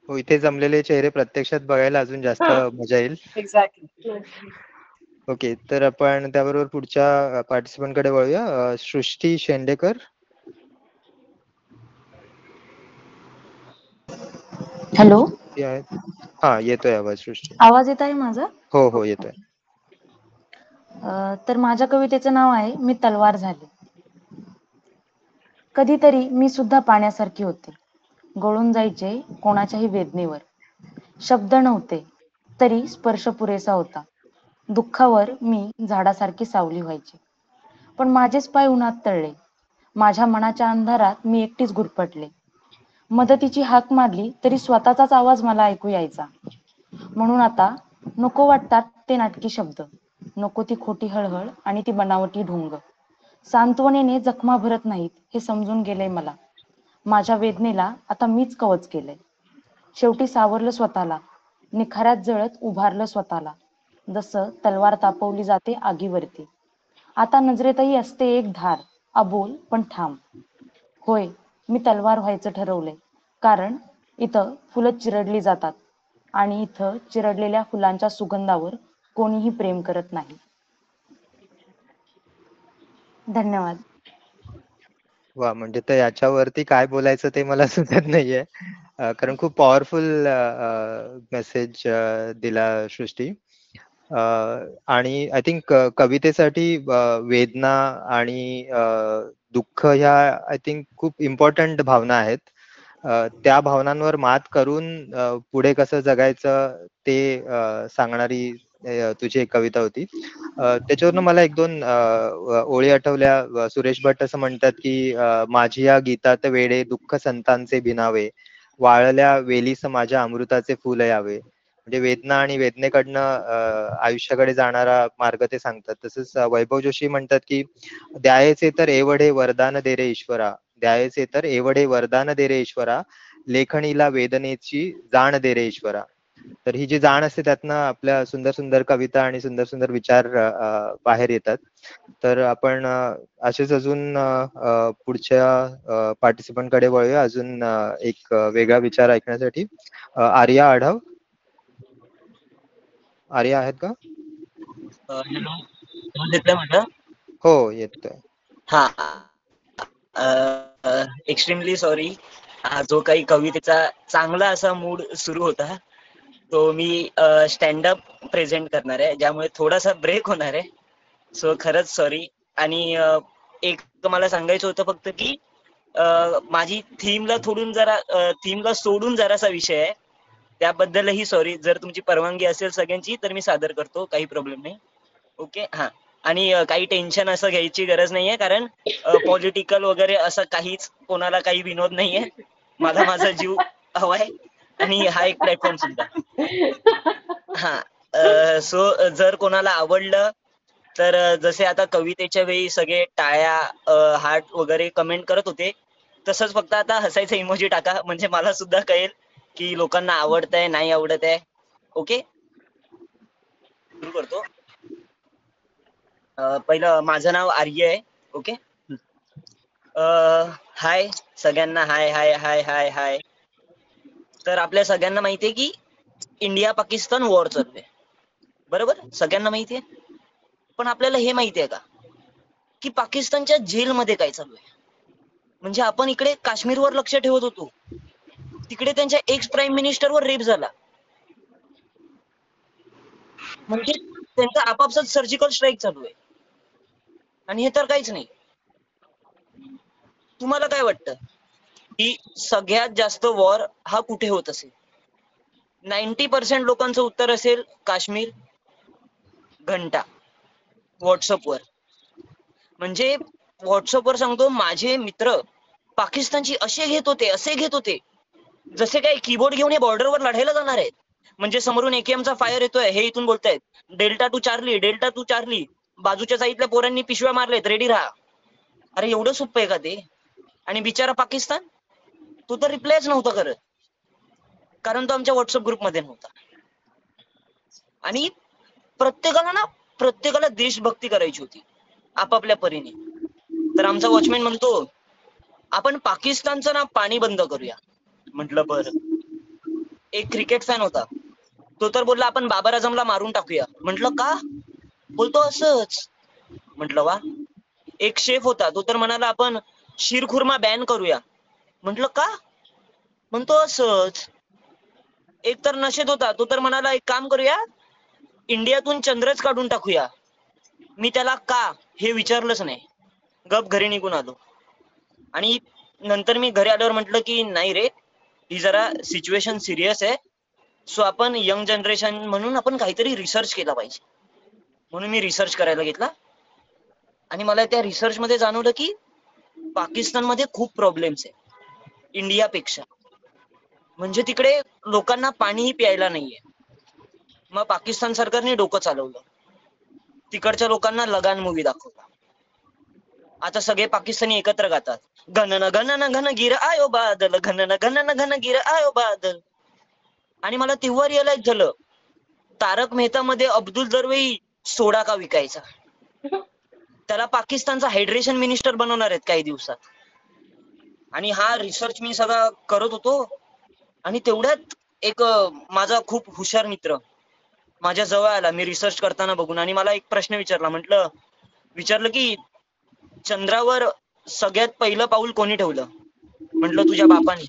हो, इथे जमलेले चेहरे प्रत्यक्षात बघायला अजून जास्त मजा येईल. एक्झॅक्टली. ओके, तर आपण त्याबरोबर पुढच्या पार्टिसिपंट कडे वळूया. सृष्टी शेंडेकर. हॅलो, हा, येतोय आवाज सृष्टी. आवाज येत आहे माझा? हो हो, येतोय. तर माझ्या कवितेचं नाव आहे मी तलवार झाले. कधीतरी मी सुद्धा पाण्यासारखी होते, गळून जायचे कोणाच्याही वेदनेवर. शब्द नव्हते तरी स्पर्श पुरेसा होता. दुःखावर मी झाडासारखी सावली व्हायची, पण माझेच पाय उन्हात तळले. माझ्या मनाच्या अंधारात मी एकटीच गुरफटले. मदतीची हाक मारली तरी स्वतःचाच आवाज मला ऐकू यायचा. म्हणून आता नको वाटतात ते नाटकी शब्द, नको ती खोटी हळहळ आणि ती बनावटी ढोंग. सांत्वनेने जखमा भरत नाहीत हे समजून गेलंय मला. माझ्या वेदनेला आता मीच कवच केलंय. शेवटी सावरलं स्वतःला, निखाऱ्यात जळत उभारलं स्वतःला. जसं तलवार तापवली जाते आगीवरती, आता नजरेतही असते एक धार, अबोल पण ठाम. होय, मी तलवार व्हायचं ठरवलंय, कारण इथं फुलं चिरडली जातात आणि इथं चिरडलेल्या फुलांच्या सुगंधावर कोणीही प्रेम करत नाही. धन्यवाद. वा, म्हणजे तर याच्यावरती काय बोलायचं ते मला सुचत नाहीये. कारण खूप पॉवरफुल मेसेज दिला सृष्टी. आणि आय थिंक कवितेसाठी वेदना आणि दुःख ह्या आय थिंक खूप इम्पॉर्टंट भावना आहेत. त्या भावनांवर मात करून पुढे कसं जगायचं ते सांगणारी तुझी एक कविता होती. त्याच्यावरनं मला 1-2 ओळी आठवल्या. सुरेश भट असं म्हणतात की माझी या गीतात वेडे दुःख संतांचे भिनावे, वाळल्या वेलीस माझ्या अमृताचे फुल यावे. म्हणजे वेदना आणि वेदनेकडनं आयुष्याकडे जाणारा मार्ग ते सांगतात. तसंच वैभव जोशी म्हणतात की द्यायचे तर एवढे वरदान दे रे ईश्वरा, द्यायचे तर एवढे वरदान दे रे ईश्वरा, लेखणीला वेदनेची जाण दे रे ईश्वरा. तर ही जी जाण असते त्यातनं आपल्या सुंदर सुंदर कविता आणि सुंदर सुंदर विचार बाहेर येतात. तर आपण असेच अजून पुढच्या पार्टिसिपंट कडे वळूया अजून एक वेगळा विचार ऐकण्यासाठी. आर्या आढाव. आर्या आहेत का? हॅलो, आवाज येतोय माझा? हो, येतोय. हा, एक्स्ट्रीमली सॉरी. जो काही कवितेचा चांगला असा मूड सुरू होता तो मी स्टँडअप प्रेझेंट करणार आहे, ज्यामुळे थोडासा ब्रेक होणार आहे. सो खरंच सॉरी. आणि एक मला सांगायचं होतं फक्त की माझी थीमला सोडून जरासा विषय आहे, त्याबद्दलही सॉरी. जर तुमची परवानगी असेल सगळ्यांची तर मी सादर करतो, काही प्रॉब्लेम नाही. ओके, हा. आणि काही टेन्शन असं घ्यायची गरज नाहीये, कारण पॉलिटिकल वगैरे असं काहीच, कोणाला काही विनोद नाहीये. मला माझा जीव हवाय आणि हा एक प्लॅटफॉर्म सुद्धा. हा, सो जर कोणाला आवडलं तर जसे आता कवितेच्या वेळी सगळे टाळ्या, हार्ट वगैरे कमेंट करत होते, तसंच फक्त आता हसायचं इमोजी टाका, म्हणजे मला सुद्धा कळेल की लोकांना आवडत आहे नाही आवडत आहे. ओके, सुरू करतो. पहिलं माझं नाव आर्य आहे. ओके, हाय सगळ्यांना. हाय हाय हाय हाय हाय. तर आपल्या सगळ्यांना माहिती आहे की इंडिया पाकिस्तान वॉर चालू आहे, बरोबर? सगळ्यांना माहिती आहे. पण आपल्याला हे माहिती आहे का की पाकिस्तानच्या जेलमध्ये काय चालू आहे? म्हणजे आपण इकडे काश्मीरवर लक्ष ठेवत होतो, तिकडे त्यांच्या एक्स प्राईम मिनिस्टरवर रेप झाला. म्हणजे त्यांचा आपापसात सर्जिकल स्ट्राईक चालू आहे आणि हे तर काहीच नाही. तुम्हाला काय वाटतं की सगळ्यात जास्त वॉर हा कुठे होत असेल? 90% लोकांचं उत्तर असेल काश्मीर, घंटा, व्हॉट्सअपवर. म्हणजे व्हॉट्सअपवर सांगतो, माझे मित्र पाकिस्तानची असे घेत होते जसे काही कीबोर्ड घेऊन हे बॉर्डरवर लढायला जाणार आहेत. म्हणजे समोरून AKMचा फायर येतोय, हे इथून बोलतायत डेल्टा टू चार्ली, बाजूच्या साईडल्या पोरांनी पिशव्या मारलेत, रेडी राहा. अरे एवढं सोपं आहे का ते? आणि बिचारा पाकिस्तान तो तर रिप्लायच नव्हता करत, कारण तो आमच्या व्हॉट्सअप ग्रुपमध्ये नव्हता. आणि प्रत्येकाला देशभक्ती करायची होती आपापल्या परीने. तर आमचा वॉचमॅन म्हणतो आपण पाकिस्तानचं ना पाणी बंद करूया. म्हटलं बरं. एक क्रिकेट फॅन होता, तो तर बोलला आपण बाबर आझमला मारून टाकूया. म्हटलं का? बोलतो असंच. म्हटलं वा. एक शेफ होता, तो तर म्हणाला आपण शीरखुर्मा बॅन करूया. म्हटलं का? म्हणतो असंच. एक तर नशेत होता, तो तर म्हणाला एक काम करूया, इंडियातून चंद्रच काढून टाकूया. मी त्याला का हे विचारलंच नाही, गप घरी निघून आलो. आणि नंतर मी घरी आल्यावर म्हटलं की नाही रे, ही जरा सिच्युएशन सिरियस आहे, सो आपण यंग जनरेशन म्हणून आपण काहीतरी रिसर्च केला पाहिजे. म्हणून मी रिसर्च करायला घेतला. आणि मला त्या रिसर्च मध्ये जाणवलं की पाकिस्तानमध्ये खूप प्रॉब्लेम्स आहे इंडियापेक्षा. म्हणजे तिकडे लोकांना पाणीही प्यायला नाहीये. मग पाकिस्तान सरकारने डोकं चालवलं, तिकडच्या लोकांना लगान मूवी दाखवला. आता सगळे पाकिस्तानी एकत्र गातात, घनन घनन घन गिर आयो बादल, घनन घनन घन गिर आयो बादल. आणि मला तेव्हा रिअलाइज झालं, तारक मेहता मध्ये अब्दुल दरवेई सोडा का विकायचा. त्याला पाकिस्तानचा हायड्रेशन मिनिस्टर बनवणार आहेत काही दिवसात. आणि हा रिसर्च मी सगळा करत होतो. आणि तेवढ्यात एक माझा खूप हुशार मित्र माझ्या जवळ आला, मी रिसर्च करताना बघून. आणि मला एक प्रश्न विचारलं की चंद्रावर सगळ्यात पहिलं पाऊल कोणी ठेवलं. म्हटलं तुझ्या बापाने.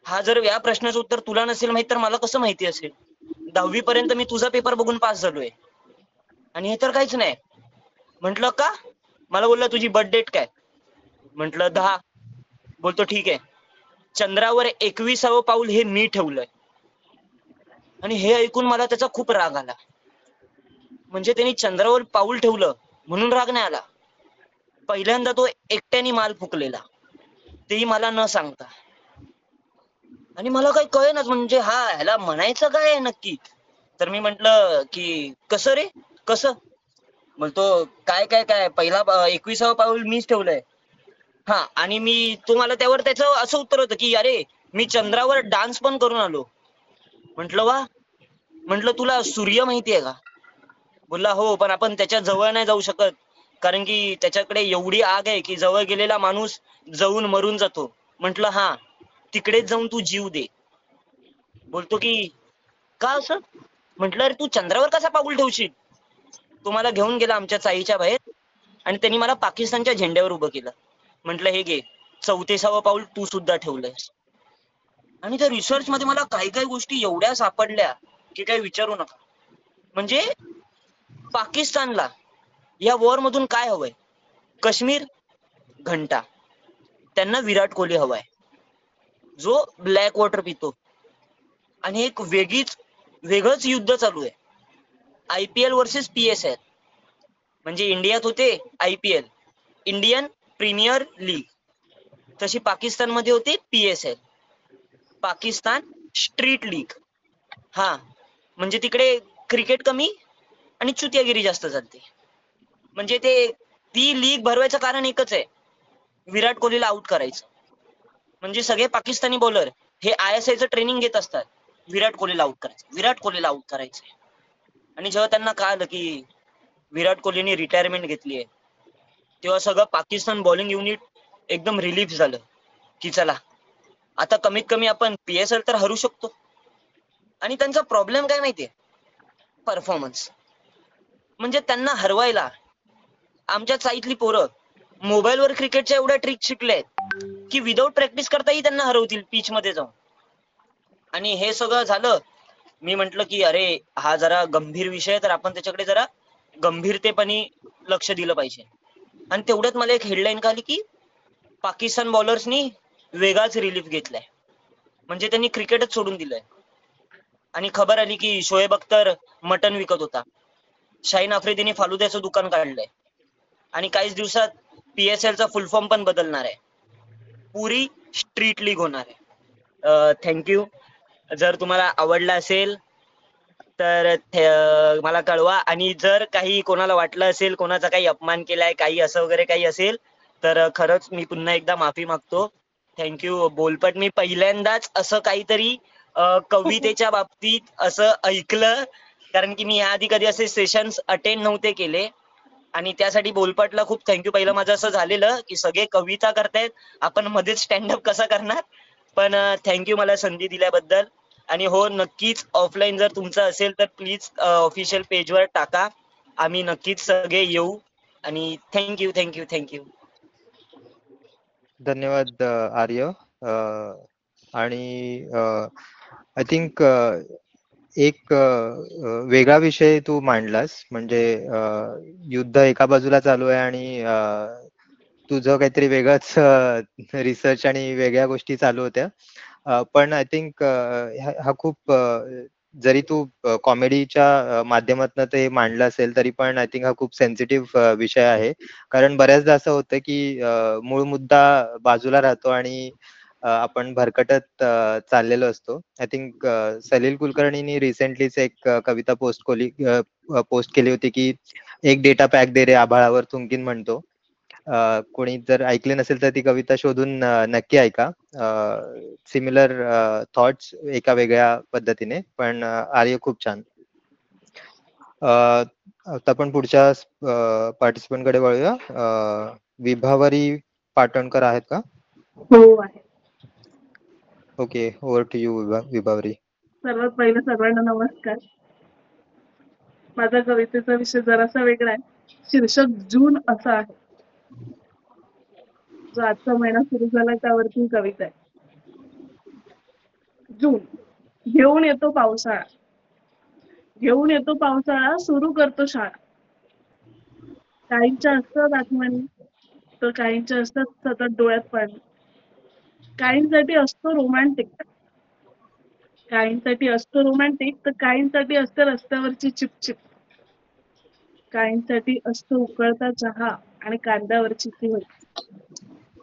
हा जर या प्रश्नाचं उत्तर तुला नसेल माहित तर मला कसं माहिती असेल. 10वी पर्यंत मी तुझा पेपर बघून पास झालोय, आणि हे तर काहीच नाही. म्हटलं का? मला बोलला तुझी बर्थ डेट काय. म्हटलं 10. बोलतो ठीक आहे, चंद्रावर 21वं पाऊल हे मी ठेवलंय. आणि हे ऐकून मला त्याचा खूप राग आला. म्हणजे त्यांनी चंद्रावर पाऊल ठेवलं म्हणून राग नाही आला. पहिल्यांदा तो एकट्याने माल फुकलेला, तेही मला न सांगता. आणि मला काही कळेनाच, म्हणजे ह्याला म्हणायचं काय आहे नक्की. तर मी म्हंटल की कसं रे कसं. बोलतो काय काय काय पहिला 21वं पाऊल मीच ठेवलंय. हा, आणि मी तुम्हाला त्यावर त्याचं असं उत्तर होतं की अरे मी चंद्रावर डान्स पण करून आलो. म्हंटल वा. म्हंटल तुला सूर्य माहिती आहे का. बोलला हो, पण आपण त्याच्या जवळ नाही जाऊ शकत, कारण की त्याच्याकडे एवढी आग आहे की जवळ गेलेला माणूस जळून मरून जातो. म्हंटल हा, तिकडेच जाऊन तू जीव दे. बोलतो की का असं. म्हंटल अरे तू चंद्रावर कसा पाऊल ठेवशील. तो मला घेऊन गेला आमच्या चाळीच्या बाहेर, आणि त्यांनी मला पाकिस्तानच्या झेंड्यावर उभं केलं. म्हंटल हे घे, 34वं पाऊल तू सुद्धा ठेवलंयस. आणि त्या रिसर्च मध्ये मला काही काही गोष्टी एवढ्या सापडल्या की काही विचारू नका. म्हणजे पाकिस्तानला या वॉर मधून काय हवंय. काश्मीर घंटा, त्यांना विराट कोहली हवाय जो ब्लॅक वॉटर पितो. आणि एक वेगळंच युद्ध चालू आहे, IPL वर्सेस PSL. म्हणजे इंडियात होते IPL, इंडियन प्रीमियर लीग, तशी पाकिस्तानमध्ये होते PSL, पाकिस्तान स्ट्रीट लीग. हा, म्हणजे तिकडे क्रिकेट कमी आणि चुतियागिरी जास्त चालते. म्हणजे ती लीग भरवायचं कारण एकच आहे, विराट कोहलीला आउट करायचं. म्हणजे सगळे पाकिस्तानी बॉलर हे ISIचं ट्रेनिंग घेत असतात, विराट कोहलीला आउट करायचं, विराट कोहलीला आउट करायचं. आणि जेव्हा त्यांना कळालं की विराट कोहलीने रिटायरमेंट घेतलीये, तेव्हा सगळं पाकिस्तान बॉलिंग युनिट एकदम रिलीफ झालं की चला आता कमीत कमी आपण PSL तर हरू शकतो. आणि त्यांचा प्रॉब्लेम काय माहितीये, परफॉर्मन्स. म्हणजे त्यांना हरवायला आमच्या चाईतली पोरं मोबाईलवर क्रिकेटच्या एवढ्या ट्रिक शिकल्यात की विदाऊट प्रॅक्टिस करताही त्यांना हरवतील पिच मध्ये जाऊन. आणि हे सगळं झालं, मी म्हंटल की अरे हा जरा गंभीर विषय, तर आपण त्याच्याकडे जरा गंभीरतेपणे लक्ष दिलं पाहिजे. आणि तेवढ्यात मला एक हेडलाईन कळली की पाकिस्तान बॉलर्सनी वेगळाच रिलीफ घेतलाय, म्हणजे त्यांनी क्रिकेटच सोडून दिलंय. आणि खबर आली की शोएब अख्तर मटन विकत होता, शाहीन आफ्रिदीने फालुद्याचं दुकान काढलंय. आणि काहीच दिवसात PSLचा फुल फॉर्म पण बदलणार आहे, पुरी स्ट्रीट लीग होणार आहे. थँक्यू. जर तुम्हाला आवडला असेल तर मला कळवा. आणि जर काही कोणाला वाटलं असेल, कोणाचा काही अपमान केलाय, काही असं वगैरे काही असेल, तर खरंच मी पुन्हा एकदा माफी मागतो. थँक्यू बोलपट. मी पहिल्यांदाच असं काहीतरी कवितेच्या बाबतीत असं ऐकलं, कारण की मी याआधी कधी असे सेशन्स अटेंड नव्हते केले. आणि त्यासाठी बोलपटला खूप थँक्यू. पहिलं माझं असं झालेलं की सगळे कविता करतायत, आपण मध्येच स्टँडअप कसा करणार. पण थँक्यू मला संधी दिल्याबद्दल. आणि हो, नक्कीच ऑफलाईन जर तुमचं असेल तर प्लीज ऑफिशियल पेजवर टाका, आम्ही नक्कीच सगळे येऊ. आणि थँक्यू थँक्यू थँक्यू. धन्यवाद आर्य. आणि आय थिंक एक वेगळा विषय तू मांडलास, म्हणजे युद्ध एका बाजूला चालू आहे आणि तुझं काहीतरी वेगळंच रिसर्च आणि वेगळ्या गोष्टी चालू होत्या. पण आय थिंक हा खूप जरी तू कॉमेडीच्या माध्यमातून ते मांडलं असेल तरी पण आय थिंक हा खूप सेन्सिटिव्ह विषय आहे. कारण बऱ्याचदा असं होतं की मूळ मुद्दा बाजूला राहतो आणि आपण भरकटत चाललेलो असतो. आय थिंक सलील कुलकर्णींनी रिसेंटलीच एक कविता पोस्ट केली होती की एक डेटा पॅक दे रे आभाळावर थुंकीन म्हणतो. कोणी जर ऐकले नसेल तर ती कविता शोधून नक्की ऐका. सिमिलर थॉट्स एका वेगळ्या पद्धतीने, पण आर्य खूप छान. आता आपण पुढच्या पार्टिसिपंट कडे वळूया. विभावरी पाटणकर आहेत का? हो आहे. ओके, ओव्हर टू यू विभावरी. सर्वात पहिलं सर्वांना नमस्कार. माझा कवितेचा विषय जरासा वेगळा आहे. शीर्षक जून असा आहे. जो आजचा महिना सुरू झाला त्यावरती ही कविता आहे. जून घेऊन येतो पावसाळा, घेऊन येतो पावसाळा, सुरू करतो शाळा. काहींच्या असतात आठवणी तर काहींच्या असतात सतत डोळ्यात पाणी. काहींसाठी असतो रोमॅन्टिक, काहींसाठी असतो रोमॅन्टिक तर काहींसाठी असतं रस्त्यावरची चिपचिप. काहींसाठी असतो उकळता चहा आणि कांद्यावरची ती भजी.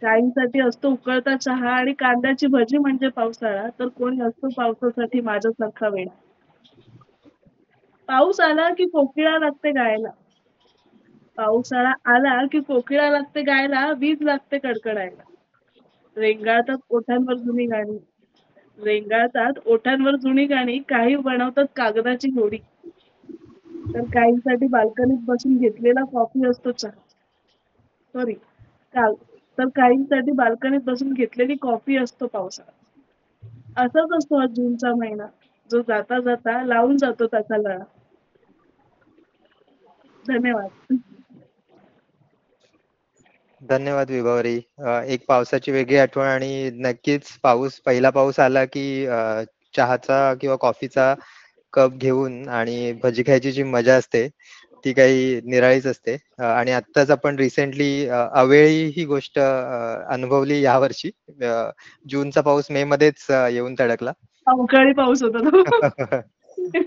काहींसाठी असतो उकळता चहा आणि कांद्याची भजी म्हणजे पावसाळा, तर कोणी असतो पावसासाठी माझ्यासारखा वेडा. पाऊस आला की कोकिळा लागते गायला, पावसाळा आला की कोकिळा लागते गायला, वीज लागते कडकडायला. रेंगाळतात ओठांवर जुनी गाणी, रेंगाळतात ओठांवर जुनी गाणी. काही बनवतात कागदाची होडी, तर काहींसाठी बाल्कनीत बसून घेतलेला कॉफी असतो चहा. सॉरी तर काहींसाठी बाल्कनीत बसून घेतलेली कॉफी असतो पावसाळा. असाच असतो हा जूनचा महिना, जो जाता जाता लावून जातो त्याचा लळा. धन्यवाद. धन्यवाद विभावरी. एक पावसाची वेगळी आठवण, आणि नक्कीच पहिला पाऊस आला की चहाचा किंवा कॉफीचा कप घेऊन आणि भजी खायची जी मजा असते ती काही निराळीच असते. आणि आत्ताच आपण रिसेंटली अवेळी ही गोष्ट अनुभवली यावर्षी. जूनचा पाऊस मे मध्येच येऊन धडकला. अवकाळी पाऊस होता तो.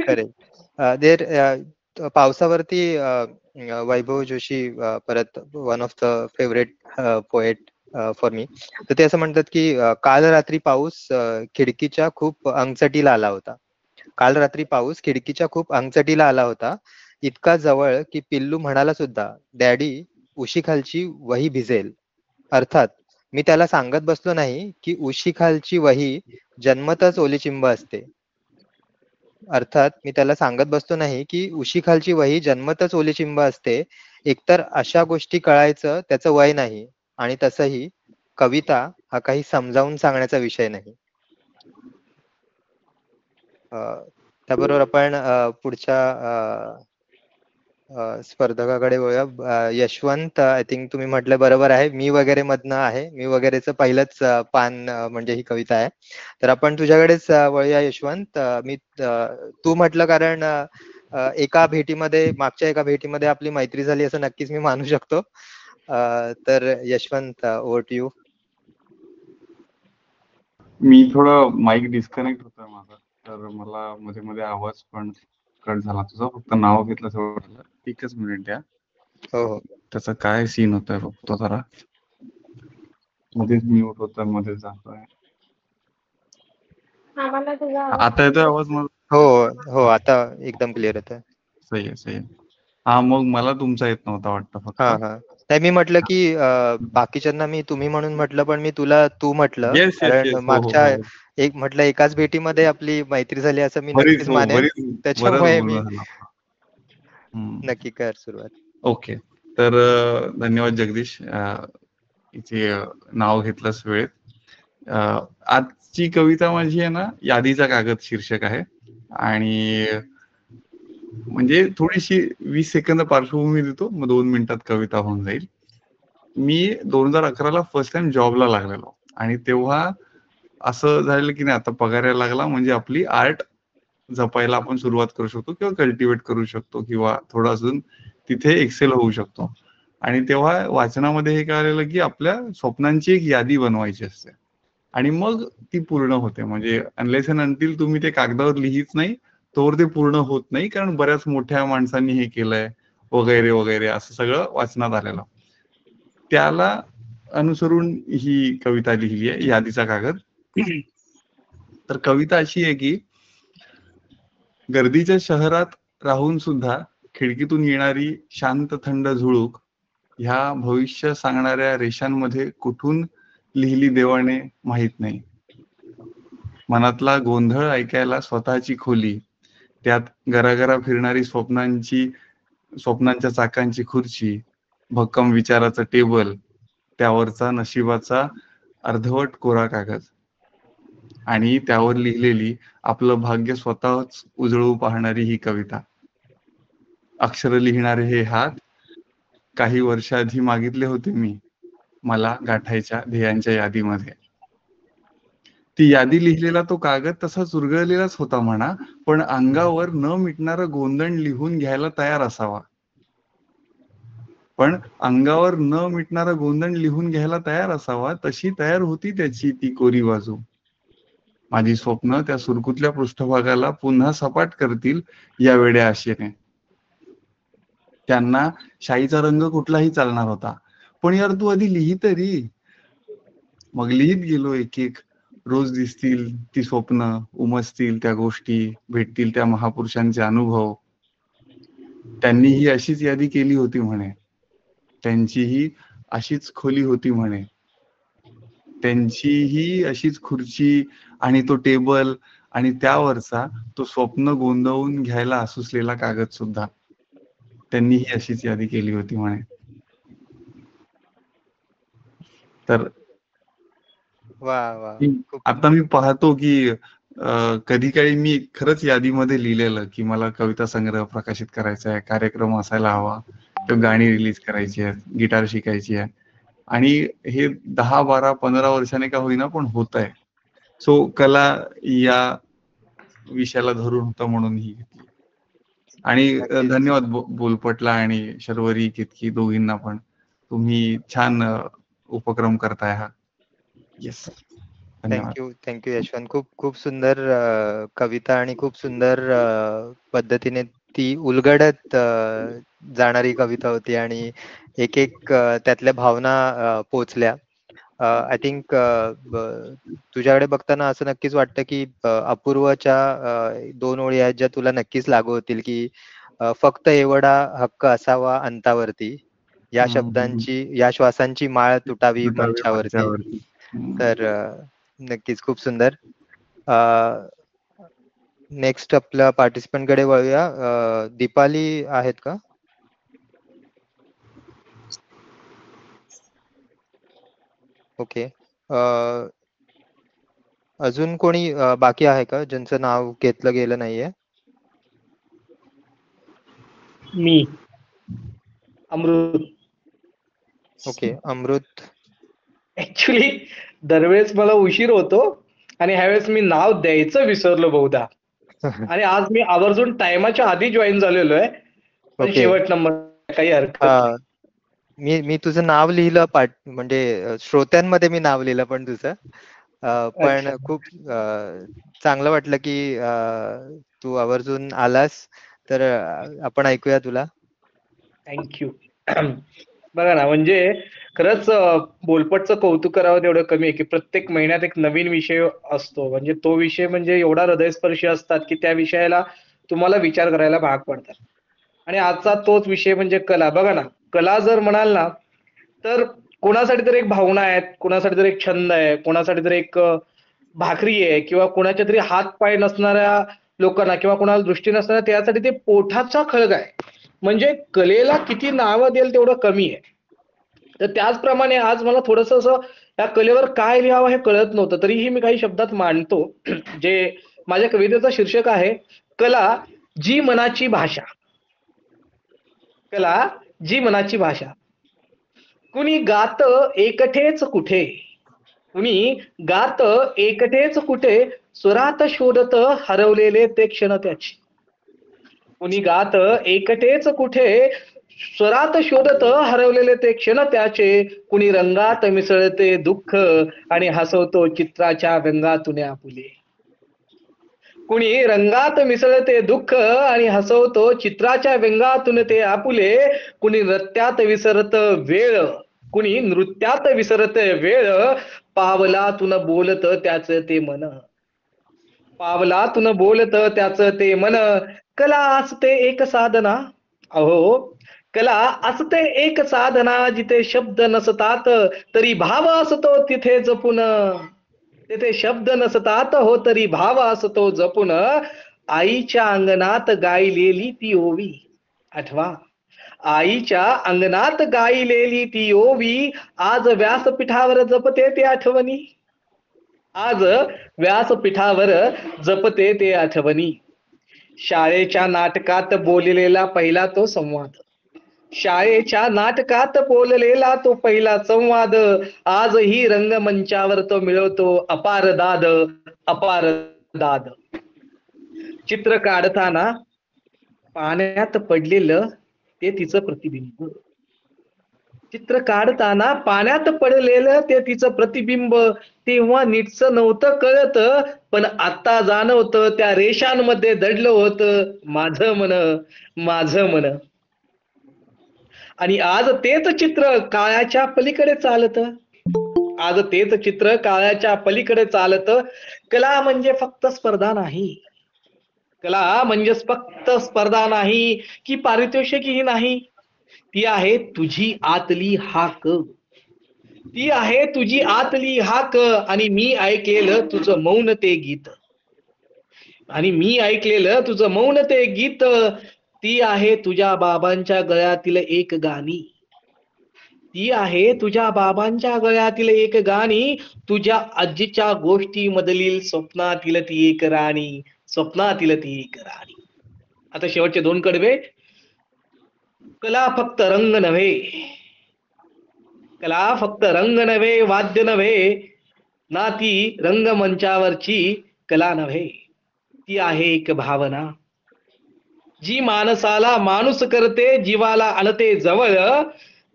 करेक्ट. पावसावरती वैभव जोशी, परत one of the favourite poet for me, तर ते असं म्हणतात की काल रात्री पाऊस खिडकीच्या खूप अंगचटीला आला होता. काल रात्री पाऊस खिडकीच्या खूप अंगचटीला आला होता, इतका जवळ की पिल्लू म्हणाला सुद्धा, डॅडी उशीखालची वही भिजेल. अर्थात मी त्याला सांगत बसलो नाही की उशीखालची वही जन्मतच ओलीचिंब असते. अर्थात मी त्याला सांगत बसतो नाही की उशीखालची वही जन्मतच ओलीचिंब असते. एकतर अशा गोष्टी कळायचं त्याचं वय नाही, आणि तसंही कविता हा काही समजावून सांगण्याचा विषय नाही. त्याबरोबर आपण पुढच्या स्पर्धकाकडे वळूया. यशवंत, आय थिंक तुम्ही म्हटलं बरोबर आहे, मी वगैरे मधनं आहे. मी वगैरेचं पहिलंच पान म्हणजे ही कविता आहे. तर आपण तुझ्याकडेच वळूया यशवंत. तू म्हटलं कारण मागच्या एका भेटीमध्ये आपली मैत्री झाली असं नक्कीच मी मानू शकतो. तर यशवंत, ओव्हर टू यू. मी थोडं माईक डिस्कनेक्ट होतोय माझा, तर मला मध्ये मध्ये आवाज पण कट झाला तुझा. फक्त नाव घेतलं तेवढं. एकच मिनिट द्या. हो. त्याचा काय सीन होतोय बघतो जरा. मध्येच म्यूट होतोय, मध्येच जातोय. आता येतोय आवाज माझा? हो, आता एकदम क्लिअर येतोय. सही आहे. हा, मग मला तुमचा येत नव्हता वाटतं फक्त. नाही, मी म्हटलं की बाकीच्यांना मी तुम्ही म्हणून म्हटलं, पण मी तुला तू म्हटलं, येस येस कारण येस, हो हो मागच्या हो. म्हटलं एकाच भेटीमध्ये आपली मैत्री झाली असं मी बरीच नक्कीच हो मानेन. बरीच बरंच त्याच्यामुळे बोलणं मी झालं आपलं. हम्म. नक्की कर सुरुवात. ओके, तर धन्यवाद जगदीश, इथे नाव घेतलंस वेळेत. आजची कविता माझी आहे ना, यादीचा कागद शीर्षक आहे. आणि म्हणजे थोडीशी 20 सेकंद पार्श्वभूमी देतो, मग 2 मिनिटात कविता होऊन जाईल. मी 2011ला फर्स्ट टाइम जॉबला लागलेलो आणि तेव्हा असं झालेलं की नाही, आता पगार यायला लागला म्हणजे आपली आर्ट जपायला आपण सुरुवात करू शकतो किंवा कल्टिवेट करू शकतो किंवा थोडं अजून तिथे एक्सेल होऊ शकतो. आणि तेव्हा वाचनामध्ये हे कळालेलं की आपल्या स्वप्नांची एक यादी बनवायची असते आणि मग ती पूर्ण होते. म्हणजे अनलेस अँड अंटिल तुम्ही ते कागदावर लिहित नाही तोवर ते पूर्ण होत नाही, कारण बऱ्याच मोठ्या माणसांनी हे केलंय वगैरे वगैरे असं सगळं वाचनात आलेलं. त्याला अनुसरून ही कविता लिहिली आहे, यादीचा कागद. तर कविता अशी आहे की गर्दीच्या शहरात राहून सुद्धा खिडकीतून येणारी शांत थंड झुळूक ह्या भविष्य सांगणाऱ्या रेषांमध्ये कुठून लिहिली देवाने माहित नाही. मनातला गोंधळ ऐकायला स्वतःची खोली, त्यात गरागरा फिरणारी स्वप्नांच्या चाकांची खुर्ची, भक्कम विचाराचं टेबल, त्यावरचा नशिबाचा अर्धवट कोरा कागद आणि त्यावर लिहिलेली आपलं भाग्य स्वतःच उजळू पाहणारी ही कविता. अक्षर लिहिणारे हे हात काही वर्षाआधी मागितले होते मी मला गाठायच्या ध्येयांच्या यादीमध्ये. ती यादी लिहिलेला तो कागद तसा चुरगळलेलाच होता म्हणा, पण अंगावर न मिटणारं गोंधण लिहून घ्यायला तयार असावा. तशी तयार होती त्याची ती कोरी बाजू. माझी स्वप्न त्या सुरकुतल्या पृष्ठभागाला पुन्हा सपाट करतील या वेड्या आशेने. त्यांना शाईचा रंग कुठलाही चालणार होता, पण यार तू आधी लिही तरी. मग लिहित गेलो एक एक. रोज दिसतील ती स्वप्न, उमजतील त्या गोष्टी, भेटतील त्या महापुरुषांचे अनुभव. त्यांनीही अशीच यादी केली होती म्हणे, त्यांचीही अशीच खोली होती म्हणे, त्यांचीही अशीच खुर्ची आणि तो टेबल आणि त्यावरचा तो स्वप्न गोंधळून घ्यायला आसुसलेला कागद सुद्धा. त्यांनीही अशीच यादी केली होती म्हणे. तर वा वा, खूप आता मी पाहतो की कधी काळी मी खरंच यादीमध्ये लिहिलेलं की मला कविता संग्रह प्रकाशित करायचा आहे, कार्यक्रम असायला हवा, तर गाणी रिलीज करायची आहेत, गिटार शिकायची आहे. आणि हे 10, 12, 15 वर्षाने का होईना पण होत आहे. सो कला या विषयाला धरून होता म्हणून ही घेतली. आणि नक्कीच. धन्यवाद बोलपटला आणि शर्वरी केतकी दोघींना पण. तुम्ही छान उपक्रम करताय हा. येस, धन्यवाद. थँक्यू यशवंत. खूप खूप सुंदर कविता आणि खूप सुंदर पद्धतीने ती उलगडत जाणारी कविता होती आणि एक एक त्यातल्या भावना पोचल्या. आय थिंक तुझ्याकडे बघताना असं नक्कीच वाटतं की अपूर्वच्या 2 ओळी आहेत ज्या तुला नक्कीच लागू होतील की फक्त एवढा हक्क असावा अंतावरती, या शब्दांची या श्वासांची माळ तुटावी मंचावरती. तर नक्कीच खूप सुंदर. नेक्स्ट आपल्या पार्टिसिपंट कडे वळूया. दीपाली आहेत का? ओके. अजून कोणी बाकी आहे का ज्यांचं नाव घेतलं गेलं नाहीये? मी अमृत. ओके, अमृत. ऍक्च्युली दरवेळेस मला उशीर होतो आणि ह्यावेळेस मी नाव द्यायचं विसरलो बहुधा. आणि आज मी आवर्जून टायमाच्या आधी जॉईन झालेलो आहे, पण शेवट नंबर काही हरकत नाही. मी तुझं नाव लिहिलं म्हणजे श्रोत्यांमध्ये मी नाव लिहिलं पण तुझं. पण खूप चांगलं वाटलं की तू आवर्जून आलास. तर आपण ऐकूया तुला. थँक्यू. बघा ना, म्हणजे खरंच बोलपटचं कौतुक करावं तेवढं कमी आहे की प्रत्येक महिन्यात एक नवीन विषय असतो. म्हणजे तो विषय म्हणजे एवढा हृदयस्पर्शी असतात की त्या विषयाला तुम्हाला विचार करायला भाग पडतात. आणि आजचा तोच विषय म्हणजे कला. बघा ना, कला जर म्हणाल ना तर कोणासाठी तर एक भावना आहेत, कोणासाठी तर एक छंद आहे, कोणासाठी तर एक भाकरी आहे, किंवा कोणाच्या तरी हात पाय नसणाऱ्या लोकांना किंवा कोणाला दृष्टी नसणाऱ्या त्यासाठी ते पोटाचा खळगा आहे. म्हणजे कलेला किती नावं देईल तेवढं कमी आहे. तर त्याचप्रमाणे आज मला थोडस असं या कलेवर काय लिहावं हे कळत नव्हतं, तरीही मी काही शब्दात मांडतो. जे माझ्या कवितेचं शीर्षक आहे, कला जी मनाची भाषा. कला जी मनाची भाषा. कुणी गात एकटेच कुठे, कुणी गात एकटेच कुठे, स्वरात शोधत हरवलेले ते क्षण त्याचे. कुणी गात एकटेच कुठे, स्वरात शोधत हरवलेले ते क्षण त्याचे. कुणी रंगात मिसळते दुःख आणि हसवतो चित्राच्या व्यंगातून आपुले. कुणी रंगात मिसळते दुःख आणि हसवतो चित्राच्या व्यंगातून ते आपुले. कुणी नृत्यात विसरत वेळ, कुणी नृत्यात विसरत वेळ, पावलातून बोलत त्याच ते मन. पावलातून बोलत त्याच ते मन. कला असते एक साधना, अहो कला असते एक साधना, जिथे शब्द नसतात तरी भाव असतो तिथे जपून. तिथे शब्द नसतात हो तरी भाव असतो जपून. आईच्या अंगणात गायलेली ती ओवी आठवा. आईच्या अंगणात गायलेली ती ओवी, आज व्यासपीठावर जपते ते आठवणी. आज व्यासपीठावर जपते ते आठवणी. शाळेच्या नाटकात बोललेला पहिला तो संवाद. शाळेच्या नाटकात बोललेला तो पहिला संवाद, आजही रंगमंचावर तो मिळवतो अपार दाद, अपार दाद. चित्र काढताना पाण्यात पडलेलं ते तिचं प्रतिबिंब. चित्र काढताना पाण्यात पडलेलं ते तिचं प्रतिबिंब. तेव्हा नीटचं नव्हतं कळत, पण आता जाणवतं त्या रेषांमध्ये दडलं होतं माझं मन, माझं मन. आणि आज तेच चित्र काळाच्या पलीकडे चालत. आज तेच चित्र काळाच्या पलीकडे चालत. कला म्हणजे फक्त स्पर्धा नाही. कला म्हणजे फक्त स्पर्धा नाही की पारितोषिकही नाही. ती आहे तुझी आतली हाक. ती आहे तुझी आतली हाक. आणि मी ऐकलेलं तुझं मौन ते गीत. आणि मी ऐकलेलं तुझं मौन ते गीत. ती आहे तुझ्या बाबांच्या गळ्यातील एक गाणी. ती आहे तुझ्या बाबांच्या गळ्यातील एक गाणी. तुझ्या आजीच्या गोष्टी मधील स्वप्नातील ती एक राणी. स्वप्नातील ती एक राणी. आता शेवटचे दोन कडवे. कला फक्त रंग नव्हे, कला फक्त रंग नव्हे, वाद्य नव्हे ना, ती रंगमंचावरची कला नव्हे. ती आहे एक भावना, जी माणसाला माणूस करते, जीवाला आणते जवळ.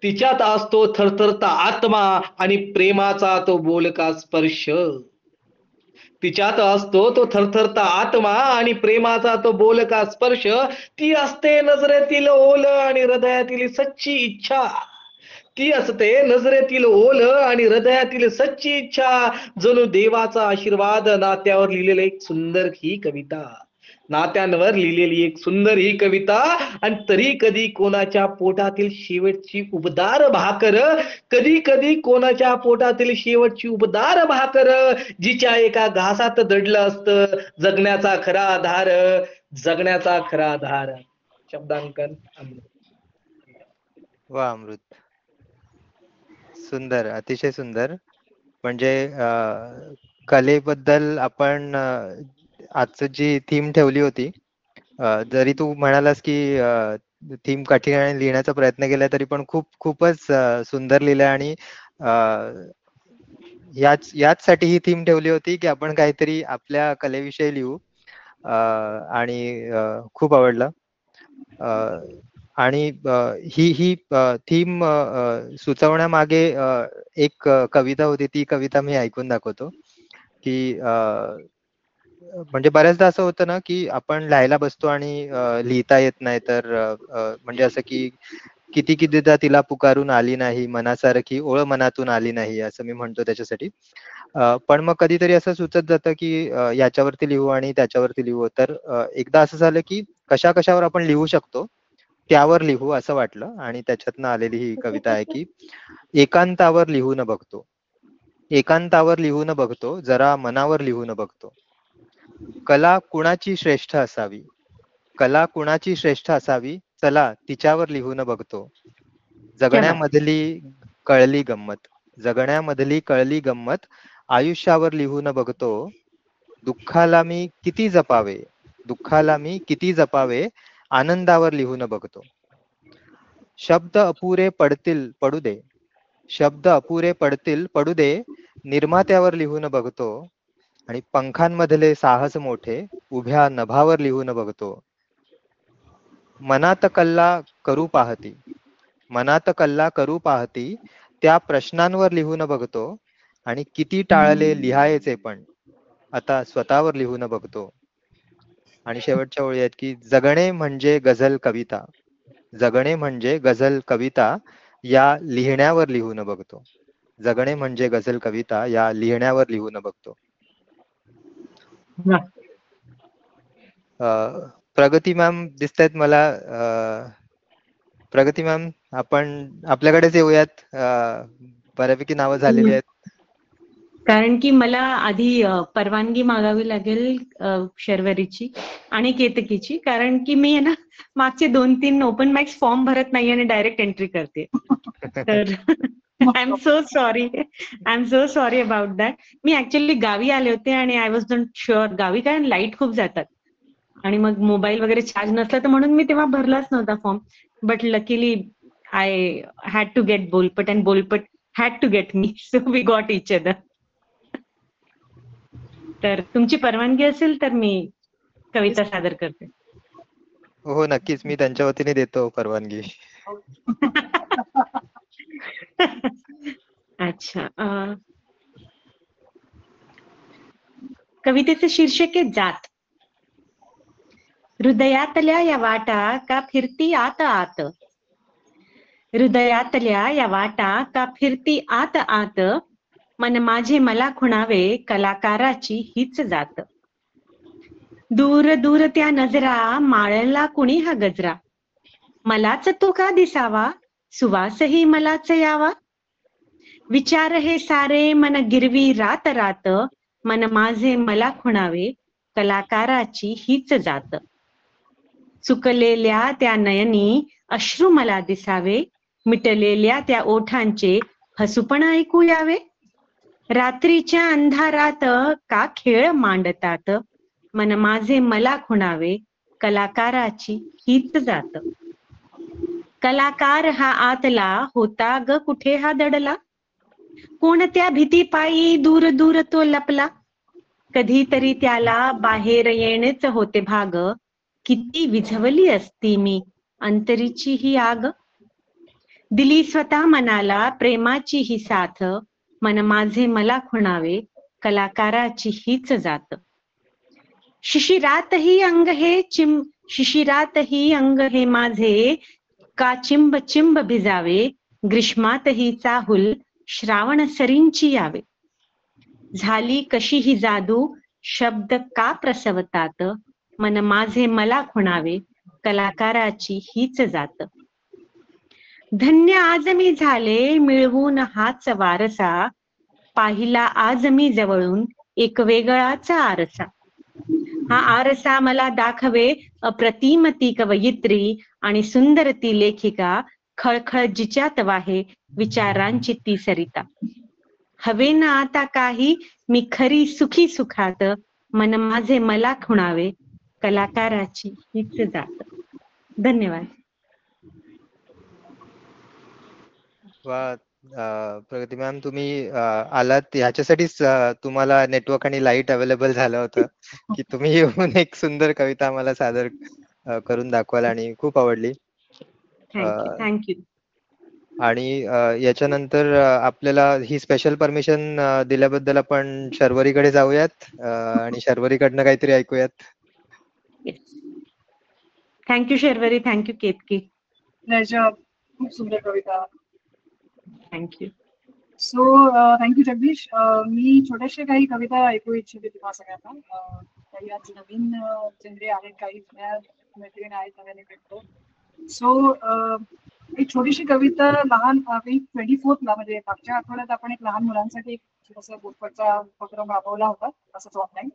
तिच्यात असतो थरथरता आत्मा आणि प्रेमाचा तो बोलका स्पर्श. तिच्यात असतो तो थरथरता आत्मा आणि प्रेमाचा तो बोलका स्पर्श. ती असते नजरेतील ओल आणि हृदयातील सच्ची इच्छा. ती असते नजरेतील ओल आणि हृदयातील सच्ची इच्छा. जणू देवाचा आशीर्वाद नात्यावर लिहिलेली एक सुंदर ही कविता. नात्यांवर लिहिलेली एक सुंदर ही कविता. आणि तरी कधी कोणाच्या पोटातील शेवटची उबदार भाकर, कधी कधी कोणाच्या पोटातील शेवटची उबदार भाकर, जिच्या एका घासात दडलं असतं जगण्याचा खरा आधार, जगण्याचा खरा आधार. शब्दांकन अमृत. वा अमृत, सुंदर, अतिशय सुंदर. म्हणजे कलेबद्दल आपण आजची जी थीम ठेवली होती, जरी तू म्हणालास की थीम कठीण आणि लिहिण्याचा प्रयत्न केला, तरी पण खूपच सुंदर लिहिलं. आणि याचसाठी ही थीम ठेवली होती की आपण काहीतरी आपल्या कलेविषयी लिहू. आणि खूप आवडलं. आणि ही थीम सुचवण्यामागे एक कविता होती. ती कविता मी ऐकून दाखवतो. की म्हणजे बऱ्याचदा असं होतं ना की आपण लिहायला बसतो आणि लिहिता येत नाही. तर म्हणजे असं की कितीदा तिला पुकारून आली नाही, मनासारखी ओळ मनातून आली नाही, असं मी म्हणतो त्याच्यासाठी. पण मग कधीतरी असं सुचत जातं की याच्यावरती लिहू आणि त्याच्यावरती लिहू. तर एकदा असं झालं की कशावर आपण लिहू शकतो त्यावर लिहू असं वाटलं आणि त्याच्यातनं आलेली ही कविता आहे की एकांतावर लिहून बघतो, एकांतावर लिहून बघतो, जरा मनावर लिहून बघतो. कला कुणाची श्रेष्ठ असावी, कला कुणाची श्रेष्ठ असावी, चला तिच्यावर लिहून बघतो. जगण्यामधली कळली गंमत, जगण्यामधली कळली गंमत, आयुष्यावर लिहून बघतो. दुःखाला मी किती जपावे, दुःखाला मी किती जपावे, आनंदावर लिहून बघतो. शब्द अपुरे पडतील पडू दे, शब्द अपुरे पडतील पडू दे, निर्मात्यावर लिहून बघतो. आणि पंखांमधले साहस मोठे, उभ्या नभावर लिहून बघतो. मनात कल्ला करू पाहती, मनात कल्ला करू पाहती, त्या प्रश्नांवर लिहून बघतो. आणि किती टाळले लिहायचे पण आता स्वतःवर लिहून बघतो. आणि शेवटच्या ओळी आहेत की जगणे म्हणजे गझल कविता, जगणे म्हणजे गझल कविता, या लिहिण्यावर लिहून बघतो. जगणे म्हणजे गझल कविता, या लिहिण्यावर लिहून बघतो. प्रगती मॅम दिसतायत मला. प्रगती मॅम, आपण आपल्याकडेच येऊयात. बऱ्यापैकी नावं झालेली आहेत. कारण की मला आधी परवानगी मागावी लागेल शर्वरीची आणि केतकीची, कारण की मी आहे ना मागचे 2-3 ओपन माइक्स फॉर्म भरत नाही आणि डायरेक्ट एंट्री करते. तर I am so sorry about that. Me actually गावी आले होते आणि आय वॉज नॉट शुअर. गावी कारण लाईट खूप जातात आणि मग मोबाईल वगैरे चार्ज नसला, तर म्हणून मी तेव्हा भरलाच नव्हता form. But luckily I had to get बोलपट अँड बोलपट had to get me, so we got each other. तर तुमची परवानगी असेल तर मी कविता सादर करते. हो नक्कीच, मी त्यांच्या वतीने देतो परवानगी. अच्छा. कवितेचे शीर्षक आहे जात. हृदयातल्या या वाटा का फिरती आत आत, हृदयातल्या या वाटा का फिरती आत आत, मन माझे मला खुणावे कलाकाराची हीच जात. दूर दूर त्या नजरा माळला कुणी हा गजरा, मलाच तो का दिसावा सुवासही मलाच यावा. विचार हे सारे मन गिरवी रात रात, मन माझे मला खुणावे कलाकाराची हीच जात. चुकलेल्या त्या नयनी अश्रू मला दिसावे, मिटलेल्या त्या ओठांचे हसूपण ऐकू यावे. रात्रीच्या अंधारात का खेळ मांडतात, मन माझे मला खुणावे कलाकाराची हीच जात. कलाकार हा आतला होता ग कुठे हा दडला, कोणत्या भीतीपायी दूर दूर तो लपला. कधीतरी त्याला बाहेर येणेच होते भाग, किती विझवली असती मी अंतरीची ही आग. दिली स्वतः मनाला प्रेमाची ही साथ, मन माझे मला खुणावे कलाकाराची हीच जात. शिशिरातही अंग हे शिशिरातही अंग हे माझे का चिंब चिंब भिजावे, ग्रीष्मातही चाहुल श्रावण सरींची यावे. झाली कशी ही जादू शब्द का प्रसवतात, मन माझे मला खुणावे कलाकाराची हीच जात. धन्य आज मी झाले मिळवून हाच वारसा, पाहिला आज मी जवळून एक वेगळाच आरसा. हा आरसा मला दाखवे अप्रतिम ती कवयित्री आणि सुंदर ती लेखिका, खळखळ जिच्यात वाहे विचारांची ती सरिता. हवे ना आता काही मी खरी सुखी सुखात, मन माझे मला खुणावे कलाकाराची हीच जात. धन्यवाद. वा, प्रगती मॅम, तुम्ही आलात ह्याच्यासाठीच तुम्हाला नेटवर्क आणि लाईट अवेलेबल झालं होतं की तुम्ही येऊन एक सुंदर कविता आम्हाला सादर करून दाखवाल आणि खूप आवडली. थँक्यू. आणि याच्यानंतर आपल्याला ही स्पेशल परमिशन दिल्याबद्दल आपण शर्वरीकडे जाऊयात आणि शर्वरीकडनं काहीतरी ऐकूयात. थँक्यू शर्वरी. थँक्यू केतकी. खूप सुंदर कविता. थँक्यू. So thank you Jagdish. मी छोट्याशा काही कविता ऐकू इच्छिते तुम्हा सगळ्यांना. काही आज नवीन चेहरे आहेत, काही नव्या मैत्रिणी आहेत, नव्याने भेटतो. सो एक छोटीशी कविता लहान 24th म्हणजे मागच्या आठवड्यात आपण एक लहान मुलांसाठी एक छोटासा बोलपटचा उपक्रम राबवला होता असंच ऑनलाईन,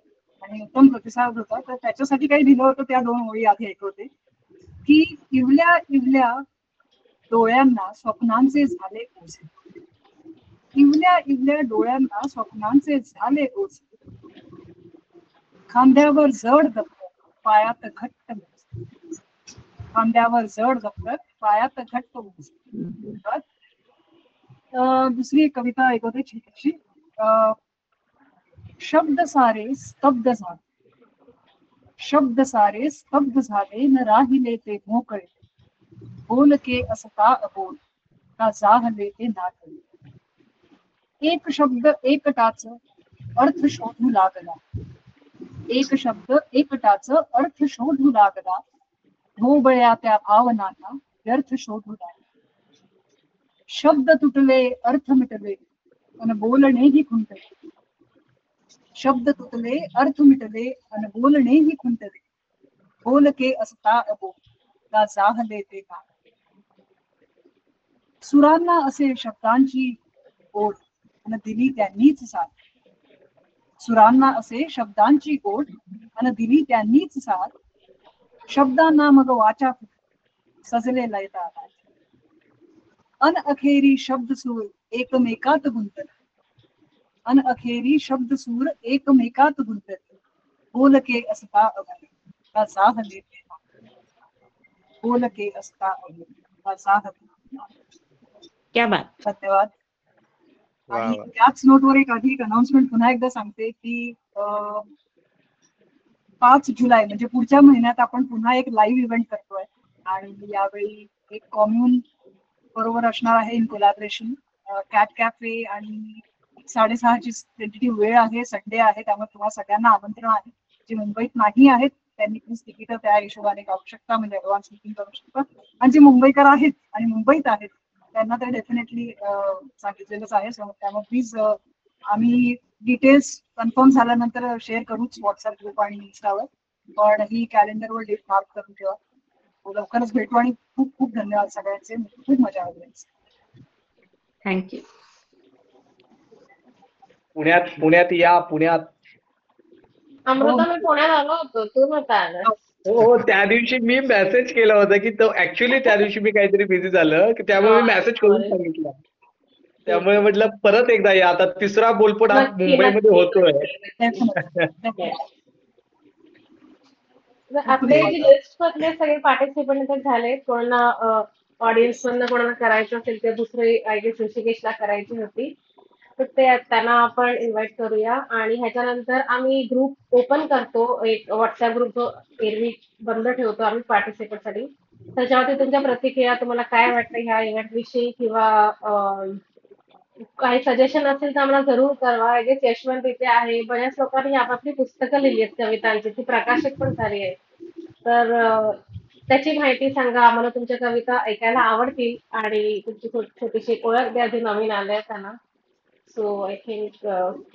आणि उत्तम प्रतिसाद होता. तर त्याच्यासाठी काही दिलं होतं, त्या 2 ओळी आधी ऐकवते की इवल्या इवल्या डोळ्यांना स्वप्नांचे झाले ओझे, इवल्या इवल्या डोळ्यांना स्वप्नांचे झाले ओझे, खांद्यावर जड दप्तर पायात घट्ट मोजे, खांद्यावर जड दप्तर पायात घट्ट मोजे. दुसरी एक कविता ऐकवते छोटीशी. शब्द सारे स्तब्ध झाले, शब्द सारे स्तब्ध झाले, न राहिले ते मोकळे, बोल के असता अबोल का जाहले ते नाकळे. एक शब्द एकटाच अर्थ शोधू लागला, एक शब्द एकटाच अर्थ शोधू लागला, ढोबळ्या त्या भावनांना व्यर्थ शोधू लागला. शब्द तुटले अर्थ मिटले अन बोलणेही खुंटले, शब्द तुटले अर्थ मिटले अन बोलणेही खुंटले, बोल के असता अबोल का जाहले ते नाकळे. सुरांना असे शब्दांची ओढ अन दिली त्यांनीच साथ, सुरांना असे शब्दांची ओढ अन दिली त्यांनीच साथ, शब्दांना मग वाचा सजले लयता अन अखेरी शब्द सूर एकमेकात गुंतले, अन अखेरी शब्द सूर एकमेकात गुंतले, बोल के असता अबोल का जाहले ते नाकळे, बोल के असता अबोल का जाहले ते नाकळे. क्या बात. धन्यवाद. वा आणि वा. त्याच नोटवर एक अधिक अनाउन्समेंट पुन्हा एकदा सांगते की 5 जुलै म्हणजे पुढच्या महिन्यात आपण पुन्हा एक लाईव्ह इव्हेंट करतोय, आणि यावेळी एक कॉम्युन बरोबर असणार आहे इन कोलॅबरेशन. कॅट कॅफे, आणि 6:30ची टेंटेटिव्ह वेळ आहे, संडे आहे, त्यामुळे तुम्हाला सगळ्यांना आमंत्रण आहे. जे मुंबईत नाही आहेत त्यांनी प्लीज तिकीट त्या हिशोबाने काढू शकता, म्हणजे ऍडव्हान्स बुकिंग करू शकता. आणि जे मुंबईकर आहेत आणि मुंबईत आहेत त्यांना तर डेफिनेटली सांगितलेलंच आहे. त्यामुळे प्लीज आम्ही डिटेल्स कन्फर्म झाल्यानंतर शेअर करूच व्हॉट्सअप ग्रुप आणि इन्स्टावर, पण ही कॅलेंडरवर डेट मार्क करून ठेवा. लवकरच भेटू, आणि खूप खूप धन्यवाद सगळ्यांचे, खूप मजा आली. थँक्यू. पुण्यात या, पुण्यात. अमृता, मी पुण्यात आलो होतो, तू नव्हता आला. हो, त्या दिवशी मी मेसेज केला होता की तो ऍक्च्युली त्या दिवशी मी काहीतरी बिझी झालं की त्यामुळे मी मेसेज करून सांगितलं. त्यामुळे म्हटलं परत एकदा या, आता 3रा बोलपट हा नक्की, मुंबईमध्ये नक्की. होतोय. आपले जे लिस्ट मधले सगळे पार्टिसिपंट झाले, कोणाला ऑडियन्स मधनं कोणाला करायचं असेल तर दुसरे आय गेस ऋषिकेशला करायची होती, तर ते त्यांना आपण इन्व्हाइट करूया. आणि ह्याच्यानंतर आम्ही ग्रुप ओपन करतो, एक व्हॉट्सअप ग्रुप एरवी बंद ठेवतो आम्ही पार्टिसिपेंटसाठी. त्याच्यावरती तुमच्या प्रतिक्रिया, तुम्हाला काय वाटतं ह्या इव्हेंट विषयी, किंवा काही सजेशन असेल तर आम्हाला जरूर कळवा. आय गेस यशवंत इथे आहे, बऱ्याच लोकांनी आपापली पुस्तकं लिहिली आहेत कवितांची, ती प्रकाशित पण झाली आहे. तर त्याची माहिती सांगा आम्हाला, तुमच्या कविता ऐकायला आवडतील, आणि तुमची छोटीशी ओळख द्या जे नवीन आले त्यांना. सो आय थिंक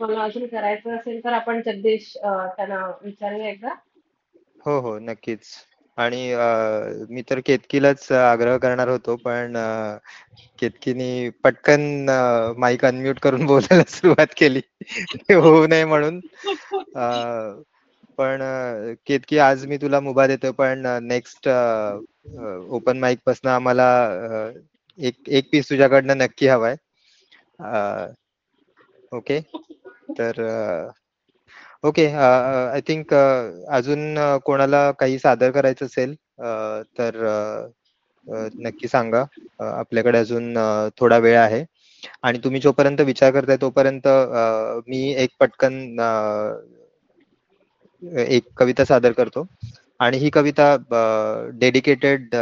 मला अजून करायचं असेल तर आपण जगदीश त्यांना विचारूया एकदा. हो हो, नक्कीच. आणि मी तर केतकीलाच आग्रह करणार होतो, पण केतकीने पटकन माईक अनम्यूट करून बोलायला सुरुवात केली ते होऊ नये म्हणून. पण केतकी, आज मी तुला मुभा देतो, पण नेक्स्ट ओपन माईक पासून आम्हाला एक पीस तुझ्याकडनं नक्की हवाय. ओके, तर ओके, आय थिंक अजून कोणाला काही सादर करायचं असेल तर नक्की सांगा. आपल्याकडे अजून थोडा वेळ आहे, आणि तुम्ही जोपर्यंत विचार करताय तोपर्यंत मी एक पटकन एक कविता सादर करतो. आणि ही कविता dedicated,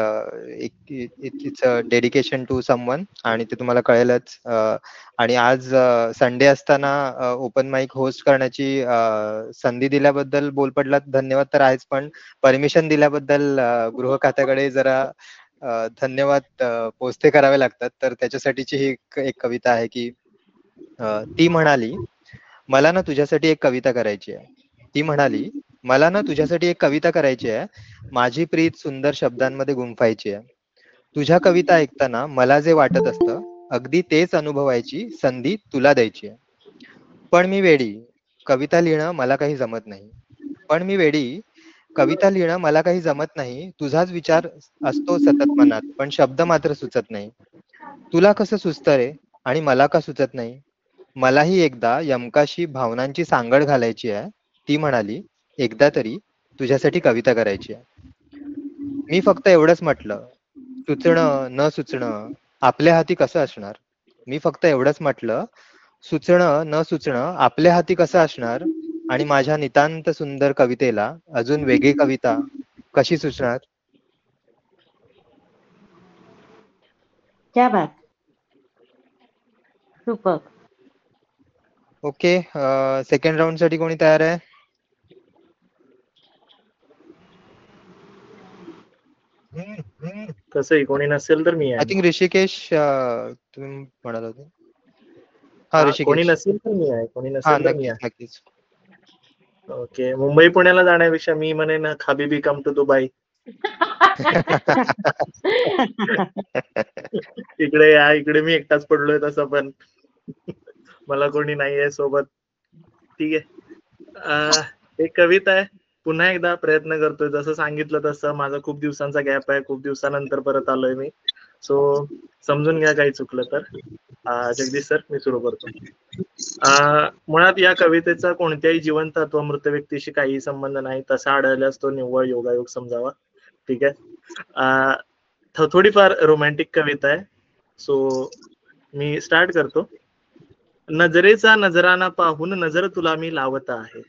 it's dedication to someone, आणि ते तुम्हाला कळेलच. आणि आज संडे असताना ओपन माईक होस्ट करण्याची संधी दिल्याबद्दल बोलपडला धन्यवाद तर आहेच, पण परमिशन दिल्याबद्दल गृह खात्याकडे जरा धन्यवाद पोचते करावे लागतात. तर त्याच्यासाठीची ही एक कविता आहे की ती म्हणाली, मला ना तुझ्यासाठी एक कविता करायची आहे. ती म्हणाली, मला ना तुझ्यासाठी एक कविता करायची आहे. माझी प्रीत सुंदर शब्दांमध्ये गुंफायची आहे. तुझ्या कविता ऐकताना मला जे वाटत असतं अगदी तेच अनुभवायची संधी तुला द्यायची आहे. पण मी वेडी, कविता लिहिणं मला काही जमत नाही. पण मी वेडी, कविता लिहिणं मला काही जमत नाही. तुझाच विचार असतो सतत मनात, पण शब्द मात्र सुचत नाही. तुला कसं सुचतं रे आणि मला का सुचत नाही? मलाही एकदा यमकाशी भावनांची सांगड घालायची आहे. ती म्हणाली, एकदा तरी तुझ्यासाठी कविता करायची आहे. मी फक्त एवढंच म्हटलं, सुचणं न सुचणं आपल्या हाती कसं असणार? मी फक्त एवढंच म्हटलं, सुचणं न सुचणं आपल्या हाती कसं असणार? आणि माझ्या नितांत सुंदर कवितेला अजून वेगळी कविता कशी सुचणार? क्या बात, सुपर. ओके, सेकंड राऊंड साठी कोणी तयार आहे? तसंही कोणी नसेल तर मी आय आहे. थिंक ऋषिकेश तुम्ही म्हणाल होते. हा कोणी ऋषिकेश. नसेल तर मी आहे, कोणी हा नसेल तर मी नक्कीच आहे. नक्कीच. ओके, मुंबई पुण्याला जाण्यापेक्षा मी म्हणेन हबीबी कम टू दुबई. इकडे या, इकडे मी एकटाच पडलोय तसं पण मला कोणी नाहीये सोबत. ठीक आहे, एक कविता आहे. पुन्हा एकदा प्रयत्न करतोय, जसं सांगितलं तसं माझा खूप दिवसांचा गॅप आहे, खूप दिवसानंतर परत आलोय मी. सो समजून घ्या काही चुकलं तर. जगदीश सर, मी सुरू करतो. मुळात या कवितेचा कोणत्याही जिवंत अथवा मृत व्यक्तीशी काही संबंध नाही. तसा आढळल्यास तो निव्वळ योगायोग समजावा. ठीक आहे, थोडीफार रोमॅन्टिक कविता आहे. सो मी स्टार्ट करतो. नजरेचा नजराना पाहून नजर तुला मी लावत आहे.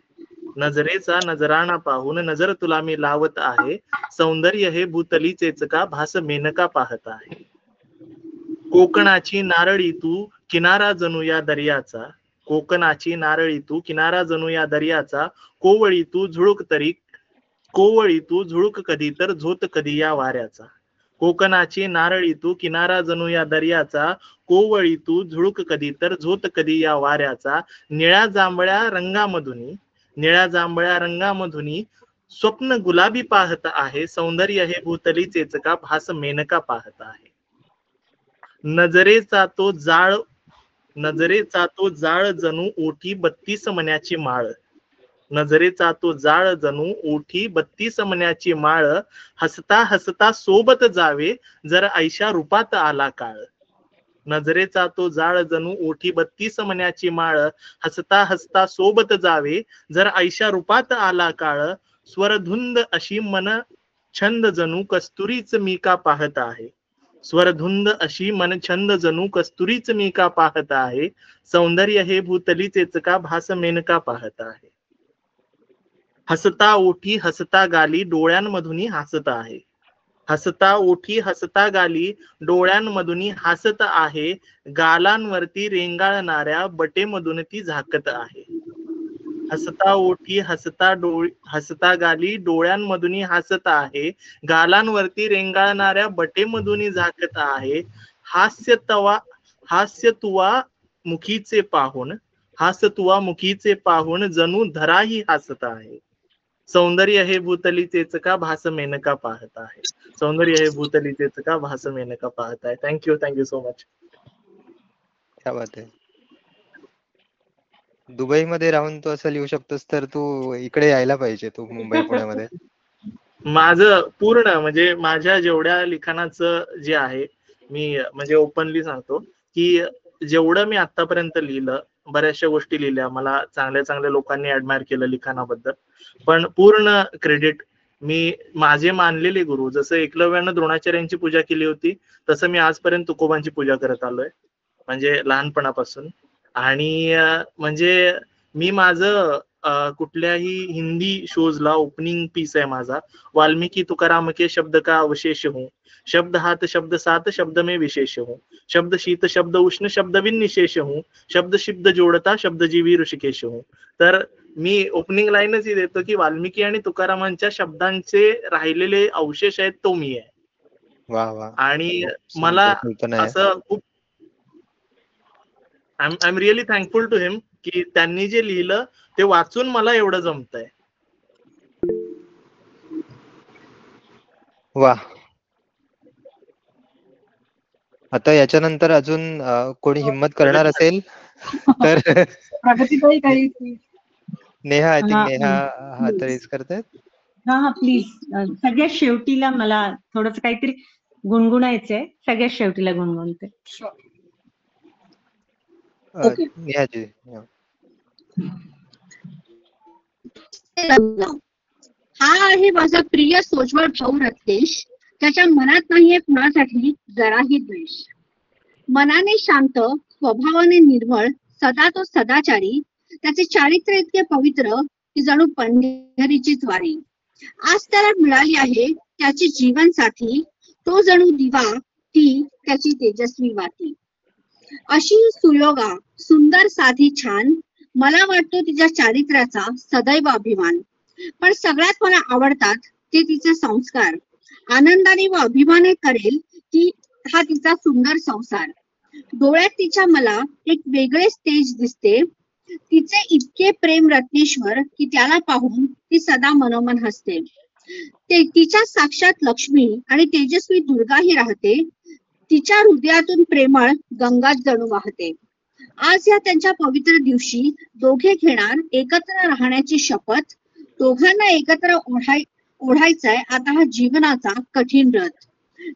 नजरेचा नजराना पाहून नजर तुला मी लावत आहे. सौंदर्य हे भूतलीचेच का भास मेनका पाहत आहे. कोकणाची नारळी तू किनारा जणू या दर्याचा. कोकणाची नारळी तू किनारा जणू या दर्याचा. कोवळी तू झुळूक तरी कोवळी तू झुळूक कधी तर झोत कधी या वाऱ्याचा. कोकणाची नारळी तू किनारा जणू या दर्याचा. कोवळी तू झुळूक कधी तर झोत कधी या वाऱ्याचा. निळ्या जांभळ्या रंगामधुनी स्वप्न गुलाबी पाहत आहे. सौंदर्य हे भूतलीचेच का भास मेनका पाहत आहे. नजरेचा तो जाळ जणू ओठी 32 मण्याची माळ. नजरेचा तो जाळ जणू ओठी 32 मण्याची माळ. हसता हसता सोबत जावे जर ऐशा रूपात आला काळ. नजरेचा तो जाळ जणू ओठी 32 मण्याची माळ. हसता हसता सोबत जावे जर ऐशा रूपात आला काळ. स्वरधुंद अशी मन छंद जणू कस्तुरीच मी का पाहत आहे. स्वरधुंद अशी मन छंद जणू कस्तुरीच मी का पाहत आहे. सौंदर्य हे भूतलीचेच का भास मेनका पाहत आहे. हसता ओठी हसता गाली डोळ्यांमधून हसत आहे. हसता ओठी हसता गाली डोळ्यांमधून हसत आहे. गालांवरती रेंगाळणाऱ्या बटेमधून ती झाकत आहे. हसता ओठी हसता गाली डोळ्यांमधून हसत आहे. गालांवरती रेंगाळणाऱ्या बटेमधून झाकत आहे. हास्य तुवा मुखीचे पाहून जणू धराही हसत आहे. सौंदर्य हे भूतलीचेच का भास मेनका पाहत आहे. सौंदर्य हे भूतलीचेच का भास मेनका पाहत आहे. Thank you so much. क्या बात आहे. दुबई मध्ये राहून तू असं लिहू शकतोस तर तू इकडे यायला पाहिजे, तू मुंबई पुण्यामध्ये. माझं पूर्ण म्हणजे माझ्या जेवढ्या लिखाणाचं जे आहे, मी म्हणजे ओपनली सांगतो की जेवढं मी आतापर्यंत लिहिलं, बऱ्याचशा गोष्टी लिहिल्या, मला चांगल्या लोकांनी ऍडमायर केलं लिखाणाबद्दल. पण पूर्ण क्रेडिट मी माझे मानलेले गुरु, जसं एकलव्यानं द्रोणाचार्यांची पूजा केली होती, तसं मी आजपर्यंत तुकोबांची पूजा करत आलोय, म्हणजे लहानपणापासून. आणि म्हणजे मी माझं कुठल्याही हिंदी शोजला ओपनिंग पीस आहे माझा, वाल्मिकी तुकाराम के शब्द का अवशेष हूँ, शब्द हाथ शब्द साथ शब्द में विशेष हूँ, शब्द शीत शब्द उष्ण शब्द बिन निशेष हूँ, शब्द शिब्द जोडता शब्द जीवी ऋषिकेश हूँ. तर मी ओपनिंग लाईनच ही देतो की वाल्मिकी आणि तुकारामांच्या शब्दांचे राहिलेले अवशेष आहेत तो मी आहे. वा वा. आणि मला असं खूप I am really thankful to him की त्यांनी जे लिहिलं ते वाचून मला एवढं जमतंय. वा. आता याच्यानंतर अजून कोणी हिम्मत करणार असेल तर प्रगतीताई काही नेहा, आय थिंक हा, नेहा हात please. रेज करतायत. हा प्लीज. सगळ्यात शेवटीला मला थोडस काहीतरी गुणगुणायचंय. सगळ्यात शेवटीला गुणगुणते. ओके. नेहाजी. हा आहे माझा प्रिय सोज्वळ भाऊ रत्नेश. त्याच्या मनात नाहीये कुणासाठी जराही द्वेष. मनाने शांत, स्वभावाने निर्मळ, सदा तो सदाचारी. त्याचे चारित्र्य इतके पवित्र की जणू पंढरीचीच वारी. आज त्याला मिळाली आहे त्याची जीवनसाथी. तो जणू दिवा, ती त्याची तेजस्वी वाती. अशी सुयोगा, सुंदर, साधी, छान. मला वाटतो तिच्या चारित्र्याचा सदैव अभिमान. पण सगळ्यात मला आवडतात ते तिचे संस्कार. आनंदाने व अभिमाने करेल की हा तिचा सुंदर संसार. डोळ्यात तिच्या मला एक वेगळेच तेज दिसते. तिचे इतके प्रेम रत्नेश्वर की त्याला पाहून ती सदा मनोमन हसते. तिच्या साक्षात लक्ष्मी आणि तेजस्वी दुर्गाही राहते. तिच्या हृदयातून प्रेमळ गंगाच जणू वाहते. आज या त्यांच्या पवित्र दिवशी दोघे घेणार एकत्र राहण्याची शपथ. दोघांना एकत्र ओढायचाय आता हा जीवनाचा कठीण रथ.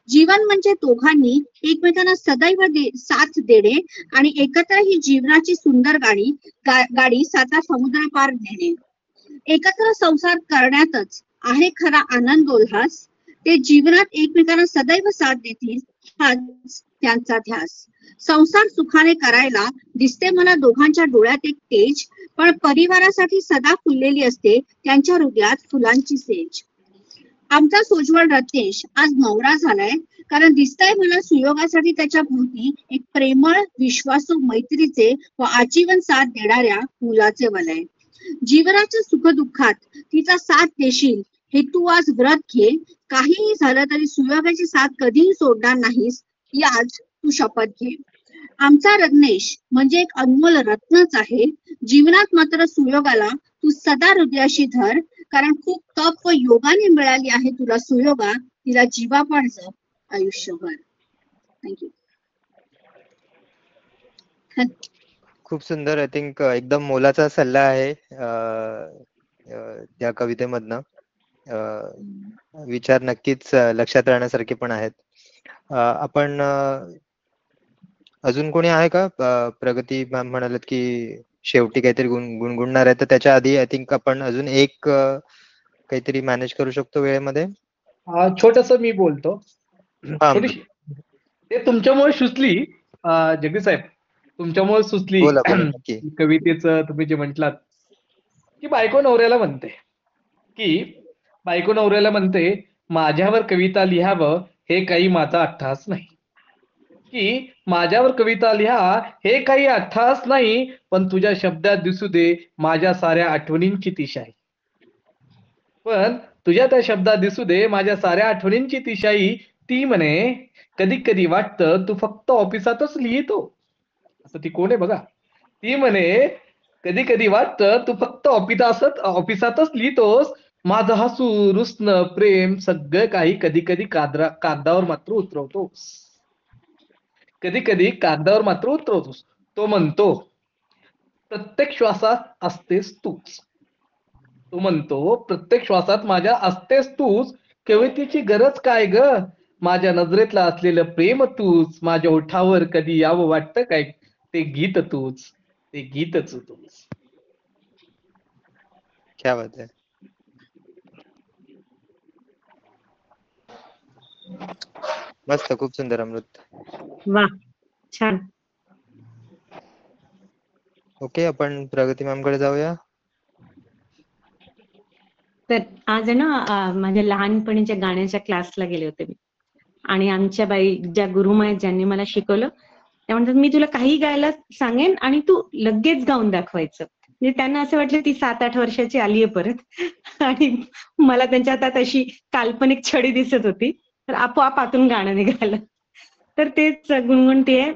जीवन म्हणजे दोघांनी एकमेकांना सदैव साथ देणे आणि एकत्र ही जीवनाची सुंदर गाडी साता समुद्र पार नेणे. एकत्र संसार करण्यातच आहे खरा आनंद उल्हास. ते जीवनात एकमेकांना सदैव साथ देतील हाच त्यांचा ध्यास. संसार सुखाने करायला दिसते मला दोघांच्या डोळ्यात एक तेज. पण परिवारासाठी सदा फुललेली असते त्यांच्या हृदयात फुलांची सेज. आमचा सोज्वळ रत्नेश आज नवरा झालाय कारण दिसतंय मला सुयोगासाठी त्याच्या भोवती एक प्रेमळ, विश्वासू, मैत्रीचे व आजीवन साथ देणाऱ्या मुलाचे वलय. जीवनाच्या सुखदुःखात तिचा साथ देशील हे तू आज व्रत घे. काहीही झालं तरी सुयोगाची साथ कधीही सोडणार नाहीस ही आज तू शपथ घे. आमचा रत्नेश म्हणजे एक अनमोल रत्नच आहे. जीवनात मात्र सुयोगाला तू सदा हृदयाशी धर. कारण खूप तप व योगाने मिळाली आहे तुला सुयोगा. तिला जीवापाड जप आयुष्यभर. थँक्यू. खूप सुंदर. आय थिंक एकदम मोलाचा सल्ला आहे त्या कवितेमधनं. विचार नक्कीच लक्षात राहण्यासारखे पण आहेत. आपण अजून कोणी आहे का? प्रगती मॅम म्हणालात की शेवटी काहीतरी गुणगुणणार आहे, तर त्याच्या आधी आय थिंक आपण अजून एक काहीतरी मॅनेज करू शकतो वेळेमध्ये. छोटस मी बोलतो. थोडीशी ते तुमच्यामुळे सुचली जगदीश साहेब, तुमच्यामुळे सुचली कवितेचं. तुम्ही जे म्हटलात की बायको नवऱ्याला म्हणते माझ्यावर कविता लिहावं हे काही माझा अट्टहास नाही. की माझ्यावर कविता लिहा हे काही अट्टहास नाही. पण तुझ्या शब्दात दिसू दे माझ्या साऱ्या आठवणींची तिशाई. पण तुझ्या त्या शब्दात दिसू दे माझ्या साऱ्या आठवणींची तिशाई. ती म्हणे कधी कधी वाटतं तू फक्त ऑफिसातच लिहितो. असं ती कोण आहे बघा. ती म्हणे कधी कधी वाटतं तू फक्त ऑफिसातच लिहितोस. माझं हसू, रुसणं, प्रेम सगळं काही कधी कधी कागदावर मात्र उतरवतोस. कधी कधी कागदावर मात्र उतरवतोस. तो म्हणतो प्रत्येक श्वासात असतेस तूच. तो म्हणतो प्रत्येक श्वासात माझ्या असतेस तूच. कवितेची गरज काय ग? माझ्या नजरेतलं असलेलं प्रेम तूच. माझ्या ओठावर कधी यावं वाटतं काय ते गीत तूच. ते गीतच तूच. क्या बात आहे. मस्त. खूप सुंदर अमृत. वा छान. ओके, आपण प्रगती मॅम कडे जाऊया. तर आज ना माझ्या लहानपणीच्या गाण्याच्या क्लासला गेले होते मी. आणि आमच्या बाई ज्या गुरुमा आहेत ज्यांनी मला शिकवलं त्या म्हणतात मी तुला काही गायला सांगेन आणि तू लगेच गाऊन दाखवायचं. म्हणजे त्यांना असं वाटलं ती 7-8 वर्षाची आली आहे परत. आणि मला त्यांच्या हातात अशी काल्पनिक छडी दिसत होती. तर आपोआप आतून गाणं निघालं. तर तेच गुणगुणतीये.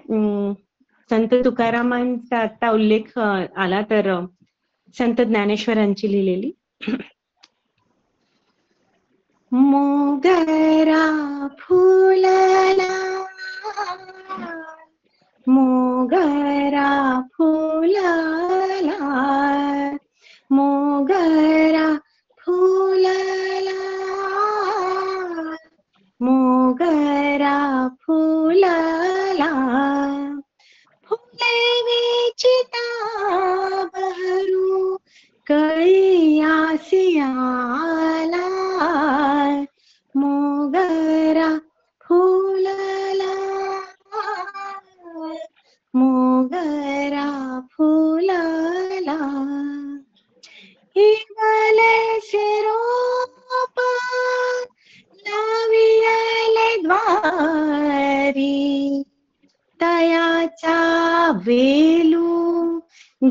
संत तुकारामांचा आता उल्लेख आला तर संत ज्ञानेश्वरांची लिहिलेली मोगरा फुलला, मोगरा फुलला, मोगरा फुलला, मोगरा फुलला, फुले विचिता बहरू कळी आसियाला, मोगरा फुलला, मोगरा फुलला, हिमले सिरोपा लाविले द्वारी, तयाचा वेलू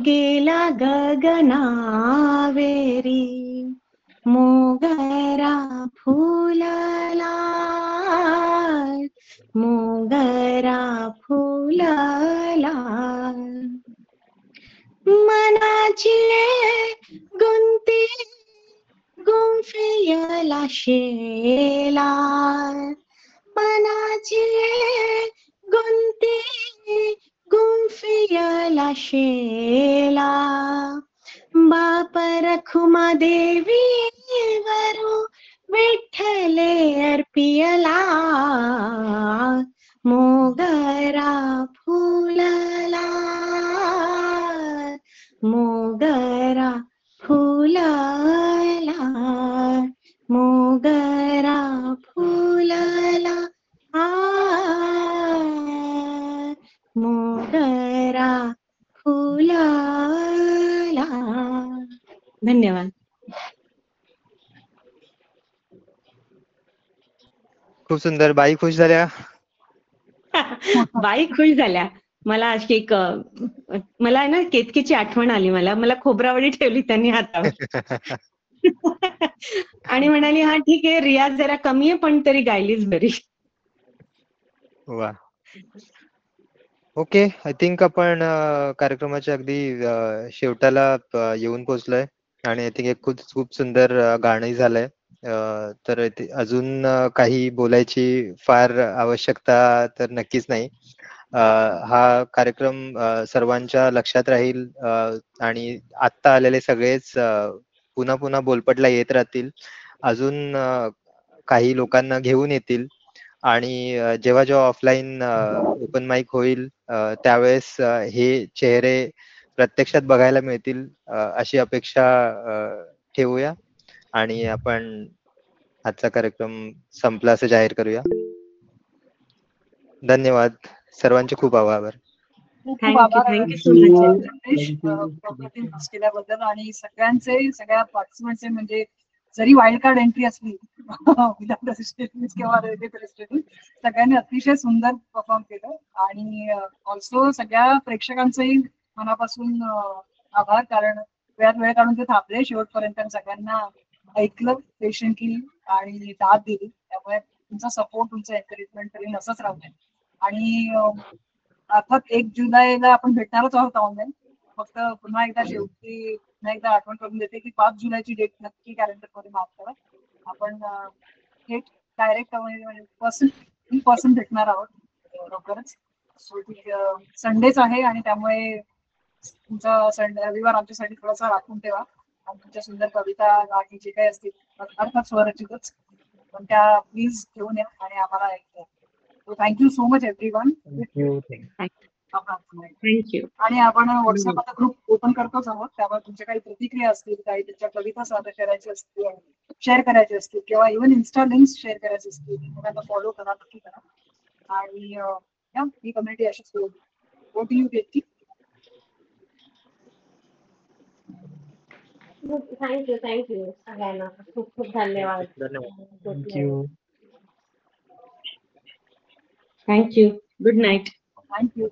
गेला गगनावेरी, मोगरा फुलला, मोगरा फुलला, मनाची गुंती गुंफियला शेला, मनाची गुंती गुंफियला शेला, बाप रखुमा देवी वरू विठ्ठले अर्पियला, मोगरा फुलला, मोगरा फुलला, मोगरा फुलला, मोगरा फुलला. धन्यवाद. खूप सुंदर. बाई खुश झाल्या? बाई खुश झाल्या. मला अशी एक मला ना केतकीची आठवण आली. मला खोबरावडी ठेवली त्यांनी हातावर आणि म्हणाली हा ठीक आहे रियाज जरा कमी आहे पण तरी गायलीच बरी. वा. ओके, आय थिंक आपण कार्यक्रमाच्या अगदी शेवटाला येऊन पोहोचलोय आणि आय थिंक एक खूप सुंदर गाणंही झालंय. तर अजून काही बोलायची फार आवश्यकता तर नक्कीच नाही. हा कार्यक्रम सर्वांच्या लक्षात राहील आणि आत्ता आलेले सगळेच पुन्हा पुन्हा बोलपटला येत राहतील. अजून काही लोकांना घेऊन येतील आणि जेव्हा ऑफलाईन ओपन माईक होईल त्यावेळेस हे चेहरे प्रत्यक्षात बघायला मिळतील अशी अपेक्षा ठेवूया आणि आपण आजचा कार्यक्रम संपला असं जाहीर करूया. धन्यवाद. सर्वांचे खूप आभार. खूप आभार जगदीश केल्याबद्दल आणि सगळ्या पार्टिसिपंटचे म्हणजे जरी वाईल्ड कार्ड एंट्री असली विदाउट असिस्टन्स किंवा सगळ्यांनी अतिशय सुंदर परफॉर्म केलं आणि ऑल्सो सगळ्या प्रेक्षकांचंही मनापासून आभार कारण वेळात वेळ काढून ते थांबले शेवटपर्यंत सगळ्यांना ऐकलं पेशंटली आणि दाद दिली. त्यामुळे तुमचा सपोर्ट तुमचं एन्करेजमेंट तरी असंच राहू द्या आणि अर्थात 1 जुलैला आपण भेटणारच आहोत ऑनलाईन. फक्त पुन्हा एकदा शेवटी पुन्हा एकदा आठवण करून देते की 5 जुलैची डेट नक्की कॅलेंडरमध्ये मार्क करा. आपण थेट डायरेक्ट म्हणजे इन पर्सन भेटणार आहोत लवकरच. सो संडेच आहे आणि त्यामुळे तुमचा रविवार आमच्यासाठी थोडासा राखून ठेवा आणि तुमच्या सुंदर कविता गाणी जे काही असतील अर्थात स्वरचितच पण त्या प्लीज घेऊन या आणि आम्हाला ऐकूया. Thank you so much everyone. Thank you. आणि आपण व्हॉट्सअपचा ग्रुप ओपन करतोच आहोत त्यावर तुमच्या काही प्रतिक्रिया असतील काही तुमच्या कविता सादर करायच्या असतील शेअर करायचे असतील किंवा इव्हन इन्स्टा लिंक्स शेअर करायचे असतील त्यांना फॉलो करा नक्की करा आणि ही कम्युनिटी अशीच करू. What do you get? Thank you सगळ्यांना खूप खूप धन्यवाद. थँक्यू. Good night. थँक्यू.